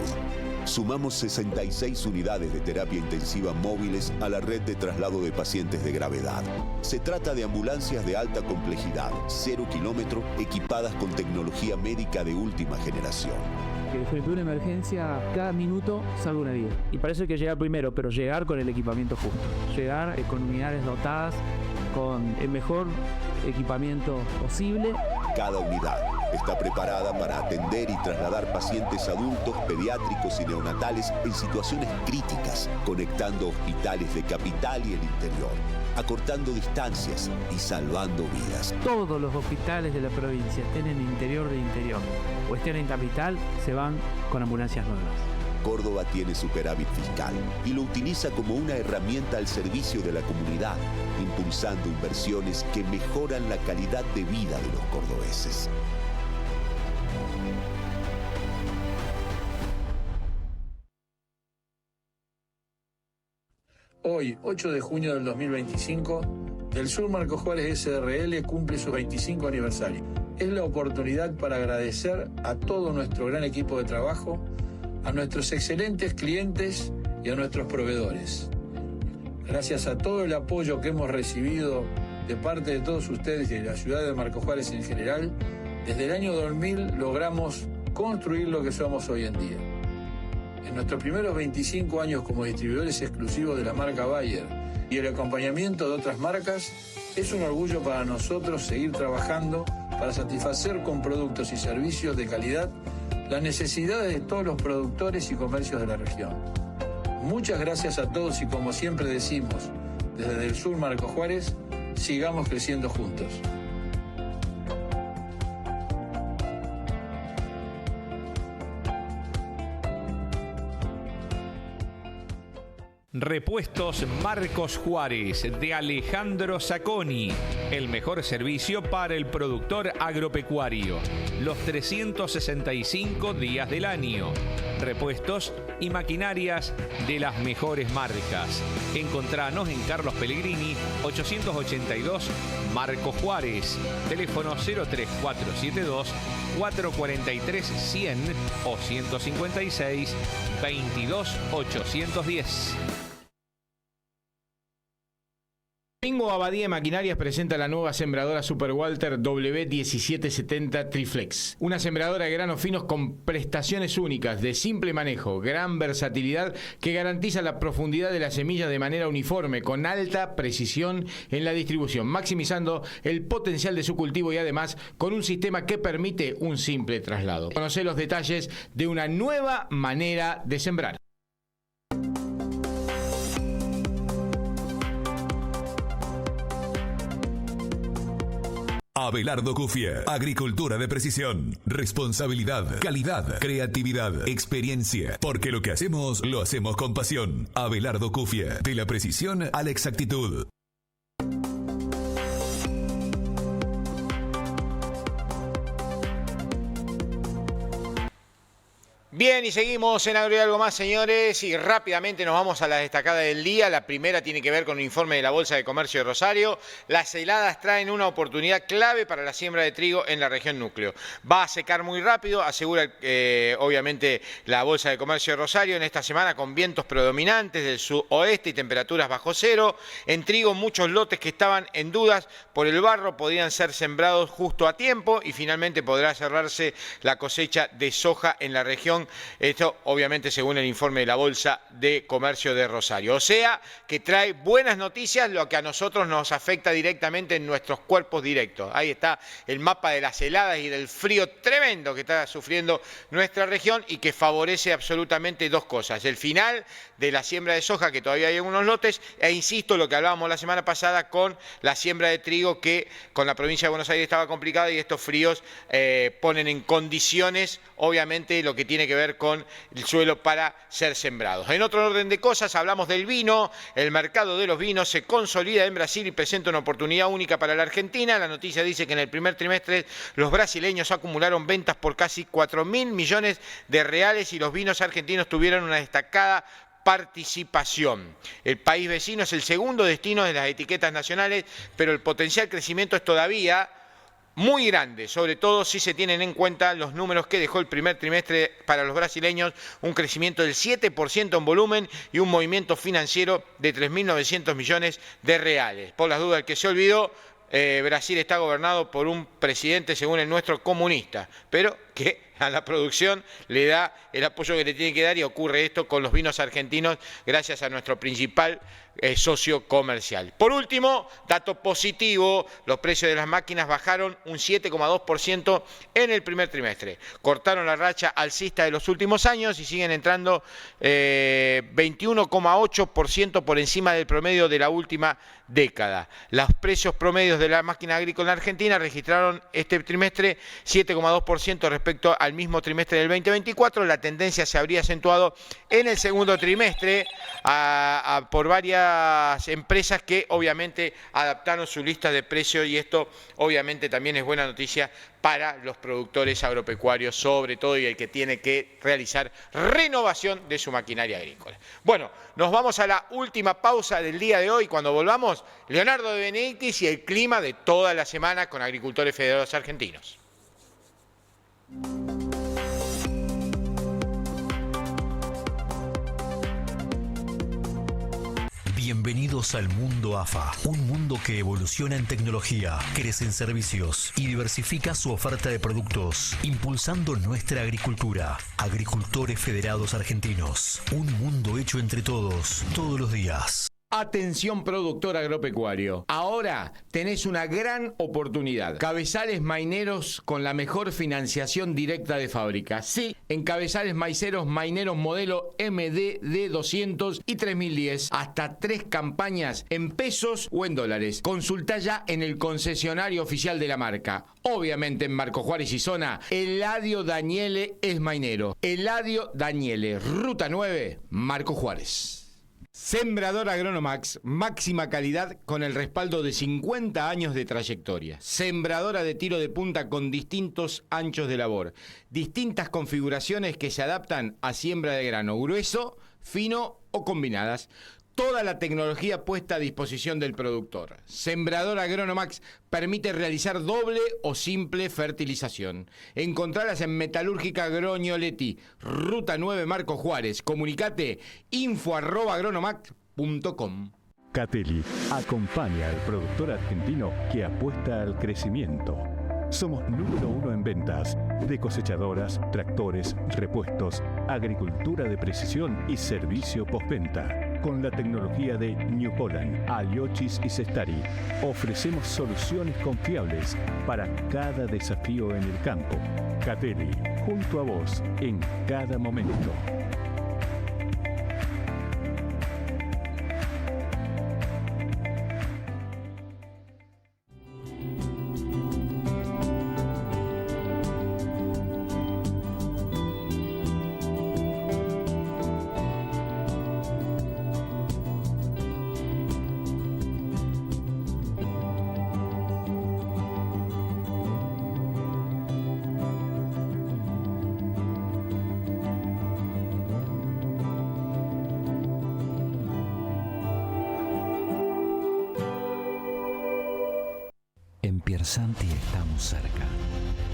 Sumamos 66 unidades de terapia intensiva móviles a la red de traslado de pacientes de gravedad. Se trata de ambulancias de alta complejidad, 0 kilómetro, equipadas con tecnología médica de última generación. Que frente a una emergencia, cada minuto salva una vida. Y para eso hay que llegar primero, pero llegar con el equipamiento justo. Llegar con unidades dotadas, con el mejor equipamiento posible. Cada unidad está preparada para atender y trasladar pacientes adultos, pediátricos y neonatales en situaciones críticas, conectando hospitales de capital y el interior, acortando distancias y salvando vidas. Todos los hospitales de la provincia, estén en interior de interior o estén en capital, se van con ambulancias nuevas. Córdoba tiene superávit fiscal y lo utiliza como una herramienta al servicio de la comunidad, impulsando inversiones que mejoran la calidad de vida de los cordobeses. Hoy, 8 de junio del 2025, Del Sur Marco Juárez SRL cumple su 25 aniversario. Es la oportunidad para agradecer a todo nuestro gran equipo de trabajo, a nuestros excelentes clientes y a nuestros proveedores. Gracias a todo el apoyo que hemos recibido de parte de todos ustedes y de la ciudad de Marco Juárez en general, desde el año 2000 logramos construir lo que somos hoy en día. En nuestros primeros 25 años como distribuidores exclusivos de la marca Bayer y el acompañamiento de otras marcas, es un orgullo para nosotros seguir trabajando para satisfacer con productos y servicios de calidad las necesidades de todos los productores y comercios de la región. Muchas gracias a todos y, como siempre decimos, desde Del Sur Marco Juárez, sigamos creciendo juntos. Repuestos Marcos Juárez de Alejandro Sacconi, el mejor servicio para el productor agropecuario, los 365 días del año. Repuestos y maquinarias de las mejores marcas. Encontranos en Carlos Pellegrini, 882, Marcos Juárez. Teléfono 03472 443 100 o 156 22 810. Domingo Abadía Maquinarias presenta la nueva sembradora Super Walter W1770 Triflex. Una sembradora de granos finos con prestaciones únicas, de simple manejo, gran versatilidad que garantiza la profundidad de la semilla de manera uniforme, con alta precisión en la distribución, maximizando el potencial de su cultivo y además con un sistema que permite un simple traslado. Conoce los detalles de una nueva manera de sembrar. Abelardo Cufie, agricultura de precisión, responsabilidad, calidad, creatividad, experiencia, porque lo que hacemos, lo hacemos con pasión. Abelardo Cufie, de la precisión a la exactitud. Bien, y seguimos en Agro y Algo Más, señores, y rápidamente nos vamos a la destacada del día. La primera tiene que ver con un informe de la Bolsa de Comercio de Rosario. Las heladas traen una oportunidad clave para la siembra de trigo en la región núcleo. Va a secar muy rápido, asegura obviamente la Bolsa de Comercio de Rosario, en esta semana con vientos predominantes del sudoeste y temperaturas bajo cero. En trigo, muchos lotes que estaban en dudas por el barro podrían ser sembrados justo a tiempo y finalmente podrá cerrarse la cosecha de soja en la región región. Esto obviamente según el informe de la Bolsa de Comercio de Rosario. O sea que trae buenas noticias, lo que a nosotros nos afecta directamente en nuestros cuerpos directos. Ahí está el mapa de las heladas y del frío tremendo que está sufriendo nuestra región y que favorece absolutamente dos cosas. El final de la siembra de soja, que todavía hay algunos lotes, e insisto, lo que hablábamos la semana pasada con la siembra de trigo, que con la provincia de Buenos Aires estaba complicada y estos fríos ponen en condiciones, obviamente, lo que tiene que ver con el suelo para ser sembrados. En otro orden de cosas, hablamos del vino. El mercado de los vinos se consolida en Brasil y presenta una oportunidad única para la Argentina. La noticia dice que en el primer trimestre los brasileños acumularon ventas por casi 4.000 millones de reales y los vinos argentinos tuvieron una destacada participación. El país vecino es el segundo destino de las etiquetas nacionales, pero el potencial crecimiento es todavía muy grande, sobre todo si se tienen en cuenta los números que dejó el primer trimestre para los brasileños, un crecimiento del 7% en volumen y un movimiento financiero de 3.900 millones de reales. Por las dudas, el que se olvidó, Brasil está gobernado por un presidente, según el nuestro, comunista, pero que a la producción le da el apoyo que le tiene que dar, y ocurre esto con los vinos argentinos gracias a nuestro principal socio comercial. Por último, dato positivo, los precios de las máquinas bajaron un 7,2% en el primer trimestre. Cortaron la racha alcista de los últimos años y siguen entrando 21,8% por encima del promedio de la última década. Los precios promedios de la máquina agrícola en Argentina registraron este trimestre 7,2% respecto al mismo trimestre del 2024. La tendencia se habría acentuado en el segundo trimestre por varias empresas que obviamente adaptaron su lista de precios, y esto obviamente también es buena noticia para los productores agropecuarios, sobre todo, y el que tiene que realizar renovación de su maquinaria agrícola. Bueno, nos vamos a la última pausa del día de hoy. Cuando volvamos, Leonardo de Benedictis y el clima de toda la semana con Agricultores Federados Argentinos. Bienvenidos al mundo AFA, un mundo que evoluciona en tecnología, crece en servicios y diversifica su oferta de productos, impulsando nuestra agricultura. Agricultores Federados Argentinos, un mundo hecho entre todos, todos los días. Atención productor agropecuario, ahora tenés una gran oportunidad. Cabezales maineros con la mejor financiación directa de fábrica. Sí, en cabezales maiceros maineros modelo MDD 200 y 3010, hasta 3 campañas en pesos o en dólares. Consulta ya en el concesionario oficial de la marca. Obviamente en Marco Juárez y zona, Eladio Daniele es mainero. Eladio Daniele, Ruta 9, Marco Juárez. Sembrador Agronomax, máxima calidad con el respaldo de 50 años de trayectoria. Sembradora de tiro de punta con distintos anchos de labor. Distintas configuraciones que se adaptan a siembra de grano grueso, fino o combinadas. Toda la tecnología puesta a disposición del productor. Sembrador Agronomax permite realizar doble o simple fertilización. Encontralas en Metalúrgica Agroñoletti, Ruta 9 Marco Juárez. Comunicate info@agronomax.com. Catelli acompaña al productor argentino que apuesta al crecimiento. Somos número 1 en ventas de cosechadoras, tractores, repuestos, agricultura de precisión y servicio postventa. Con la tecnología de New Holland, Aliochis y Cestari, ofrecemos soluciones confiables para cada desafío en el campo. Catelli, junto a vos en cada momento. Piersanti estamos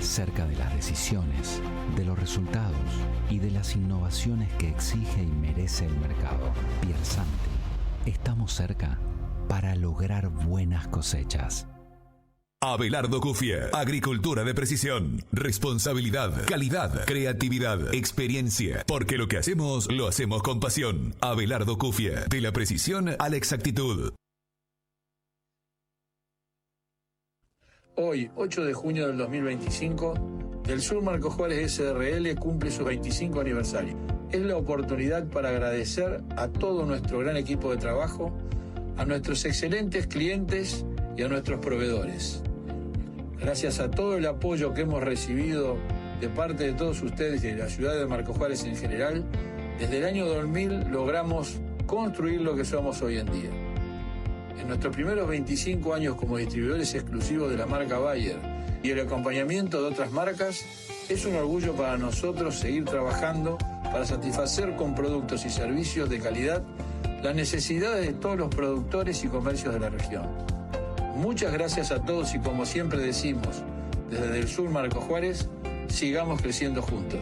cerca de las decisiones, de los resultados y de las innovaciones que exige y merece el mercado. Piersanti, estamos cerca para lograr buenas cosechas. Abelardo Cufie, agricultura de precisión, responsabilidad, calidad, creatividad, experiencia, porque lo que hacemos, lo hacemos con pasión. Abelardo Cufie, de la precisión a la exactitud. Hoy, 8 de junio del 2025, Del Sur Marcos Juárez SRL cumple su 25 aniversario. Es la oportunidad para agradecer a todo nuestro gran equipo de trabajo, a nuestros excelentes clientes y a nuestros proveedores. Gracias a todo el apoyo que hemos recibido de parte de todos ustedes y de la ciudad de Marcos Juárez en general, desde el año 2000 logramos construir lo que somos hoy en día. En nuestros primeros 25 años como distribuidores exclusivos de la marca Bayer y el acompañamiento de otras marcas, es un orgullo para nosotros seguir trabajando para satisfacer con productos y servicios de calidad las necesidades de todos los productores y comercios de la región. Muchas gracias a todos y, como siempre decimos, desde Del Sur Marcos Juárez, sigamos creciendo juntos.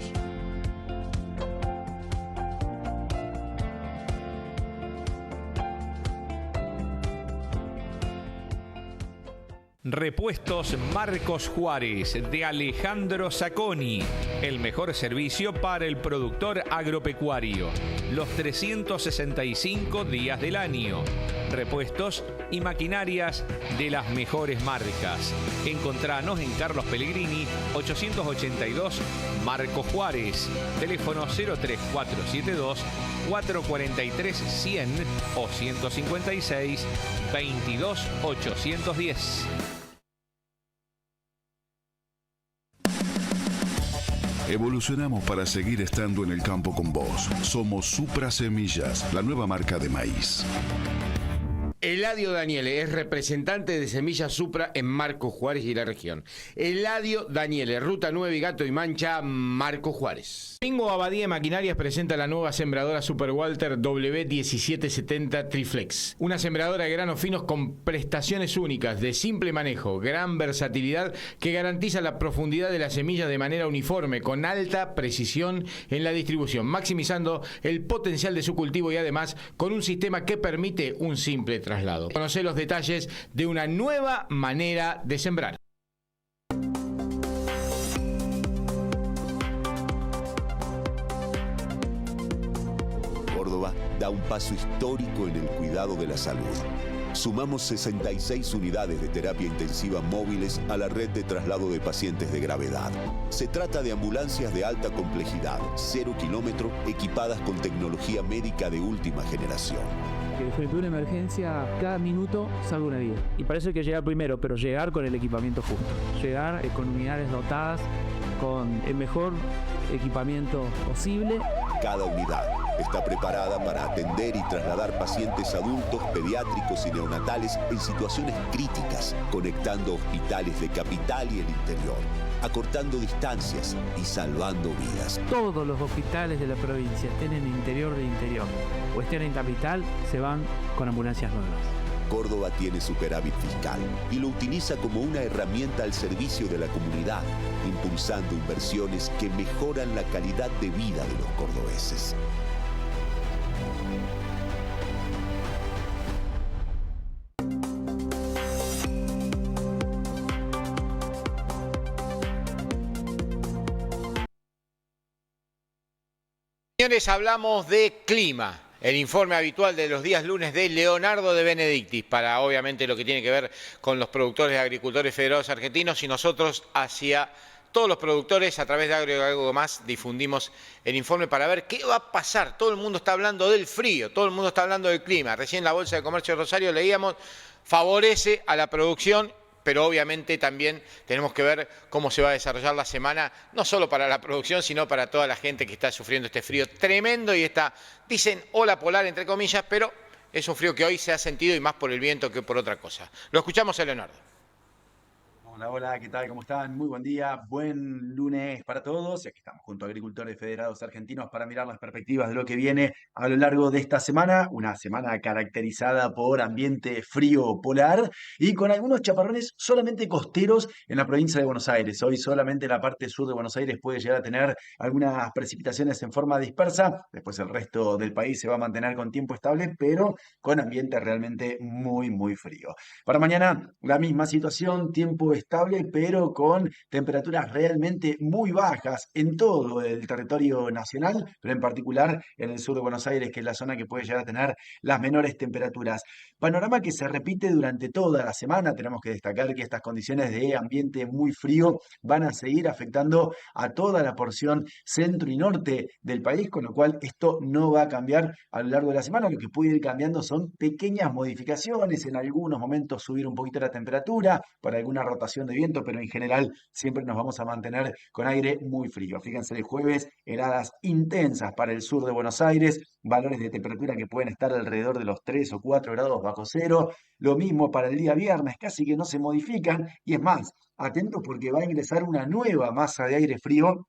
Repuestos Marcos Juárez de Alejandro Sacconi, el mejor servicio para el productor agropecuario, los 365 días del año. Repuestos y maquinarias de las mejores marcas. Encontranos en Carlos Pellegrini 882 Marcos Juárez, teléfono 03472 443 100 o 156 22 810. Evolucionamos para seguir estando en el campo con vos. Somos Supra Semillas, la nueva marca de maíz. Eladio Daniele es representante de Semillas Supra en Marcos Juárez y la región. Eladio Daniele, Ruta 9, Gato y Mancha, Marcos Juárez. Domingo Abadía Maquinarias presenta la nueva sembradora Super Walter W1770 Triflex. Una sembradora de granos finos con prestaciones únicas, de simple manejo, gran versatilidad que garantiza la profundidad de la semilla de manera uniforme, con alta precisión en la distribución, maximizando el potencial de su cultivo y además con un sistema que permite un simple traslado. Conocer los detalles de una nueva manera de sembrar. Córdoba da un paso histórico en el cuidado de la salud. Sumamos 66 unidades de terapia intensiva móviles a la red de traslado de pacientes de gravedad. Se trata de ambulancias de alta complejidad, 0 kilómetro, equipadas con tecnología médica de última generación. Que frente a una emergencia, cada minuto salva una vida. Y para eso hay que llegar primero, pero llegar con el equipamiento justo. Llegar con unidades dotadas, con el mejor equipamiento posible. Cada unidad está preparada para atender y trasladar pacientes adultos, pediátricos y neonatales en situaciones críticas, conectando hospitales de capital y el interior, acortando distancias y salvando vidas. Todos los hospitales de la provincia, estén en el interior del interior o estén en capital, se van con ambulancias nuevas. Córdoba tiene superávit fiscal y lo utiliza como una herramienta al servicio de la comunidad, impulsando inversiones que mejoran la calidad de vida de los cordobeses. Señores, hablamos de clima. El informe habitual de los días lunes de Leonardo de Benedictis para obviamente lo que tiene que ver con los productores y agricultores federados argentinos, y nosotros hacia todos los productores a través de Agro y Algo Más difundimos el informe para ver qué va a pasar. Todo el mundo está hablando del frío, todo el mundo está hablando del clima. Recién la Bolsa de Comercio de Rosario leíamos, favorece a la producción, pero obviamente también tenemos que ver cómo se va a desarrollar la semana, no solo para la producción, sino para toda la gente que está sufriendo este frío tremendo y esta, dicen, ola polar, entre comillas, pero es un frío que hoy se ha sentido y más por el viento que por otra cosa. Lo escuchamos a Leonardo. Hola, hola, ¿qué tal? ¿Cómo están? Muy buen día, buen lunes para todos. Y aquí estamos junto a agricultores federados argentinos para mirar las perspectivas de lo que viene a lo largo de esta semana. Una semana caracterizada por ambiente frío polar y con algunos chaparrones solamente costeros en la provincia de Buenos Aires. Hoy solamente la parte sur de Buenos Aires puede llegar a tener algunas precipitaciones en forma dispersa. Después el resto del país se va a mantener con tiempo estable, pero con ambiente realmente muy, muy frío. Para mañana, la misma situación, tiempo estable, pero con temperaturas realmente muy bajas en todo el territorio nacional, pero en particular en el sur de Buenos Aires, que es la zona que puede llegar a tener las menores temperaturas. Panorama que se repite durante toda la semana. Tenemos que destacar que estas condiciones de ambiente muy frío van a seguir afectando a toda la porción centro y norte del país, con lo cual esto no va a cambiar a lo largo de la semana. Lo que puede ir cambiando son pequeñas modificaciones, en algunos momentos subir un poquito la temperatura para alguna rotación de viento, pero en general siempre nos vamos a mantener con aire muy frío. Fíjense, el jueves heladas intensas para el sur de Buenos Aires, valores de temperatura que pueden estar alrededor de los 3 o 4 grados bajo cero. Lo mismo para el día viernes, casi que no se modifican. Y es más, atentos porque va a ingresar una nueva masa de aire frío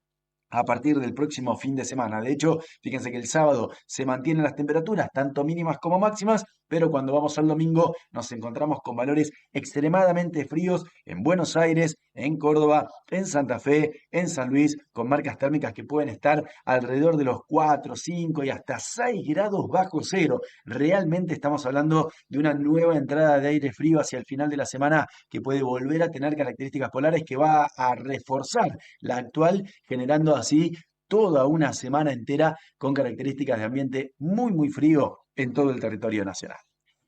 a partir del próximo fin de semana. De hecho, fíjense que el sábado se mantienen las temperaturas, tanto mínimas como máximas, pero cuando vamos al domingo nos encontramos con valores extremadamente fríos en Buenos Aires, en Córdoba, en Santa Fe, en San Luis, con marcas térmicas que pueden estar alrededor de los 4, 5 y hasta 6 grados bajo cero. Realmente estamos hablando de una nueva entrada de aire frío hacia el final de la semana que puede volver a tener características polares, que va a reforzar la actual, generando así toda una semana entera con características de ambiente muy, muy frío en todo el territorio nacional.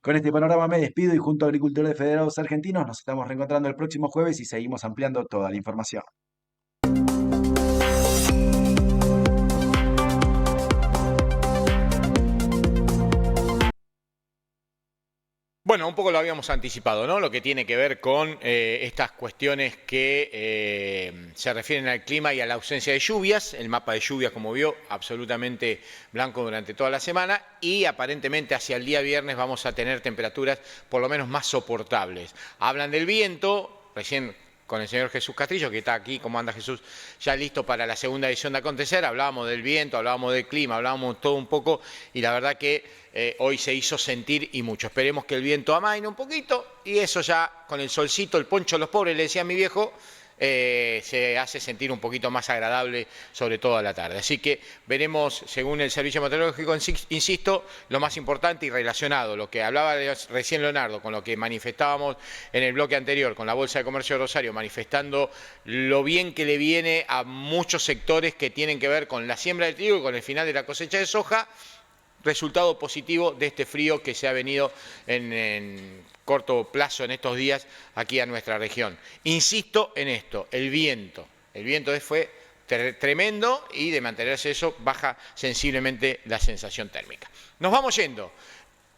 Con este panorama me despido y junto a Agricultores Federados Argentinos nos estamos reencontrando el próximo jueves y seguimos ampliando toda la información. Bueno, un poco lo habíamos anticipado, ¿no? Lo que tiene que ver con estas cuestiones que se refieren al clima y a la ausencia de lluvias. El mapa de lluvias, como vio, absolutamente blanco durante toda la semana y aparentemente hacia el día viernes vamos a tener temperaturas por lo menos más soportables. Hablan del viento, recién con el señor Jesús Castrillo, que está aquí, ¿cómo anda Jesús? Ya listo para la segunda edición de Acontecer. Hablábamos del viento, hablábamos del clima, hablábamos todo un poco y la verdad que hoy se hizo sentir y mucho. Esperemos que el viento amaine un poquito y eso ya con el solcito, el poncho de los pobres, le decía a mi viejo, se hace sentir un poquito más agradable, sobre todo a la tarde. Así que veremos, según el Servicio Meteorológico, insisto, lo más importante y relacionado, lo que hablaba recién Leonardo, con lo que manifestábamos en el bloque anterior, con la Bolsa de Comercio de Rosario, manifestando lo bien que le viene a muchos sectores que tienen que ver con la siembra de trigo y con el final de la cosecha de soja. Resultado positivo de este frío que se ha venido en corto plazo en estos días aquí a nuestra región. Insisto en esto, el viento fue tremendo y de mantenerse eso baja sensiblemente la sensación térmica. Nos vamos yendo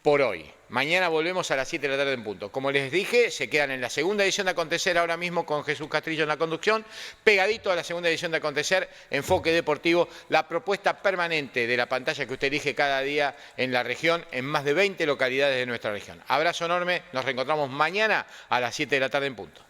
por hoy. Mañana volvemos a las 7 de la tarde en punto. Como les dije, se quedan en la segunda edición de Acontecer ahora mismo con Jesús Castrillo en la conducción. Pegadito a la segunda edición de Acontecer, Enfoque Deportivo, la propuesta permanente de la pantalla que usted elige cada día en la región, en más de 20 localidades de nuestra región. Abrazo enorme, nos reencontramos mañana a las 7 de la tarde en punto.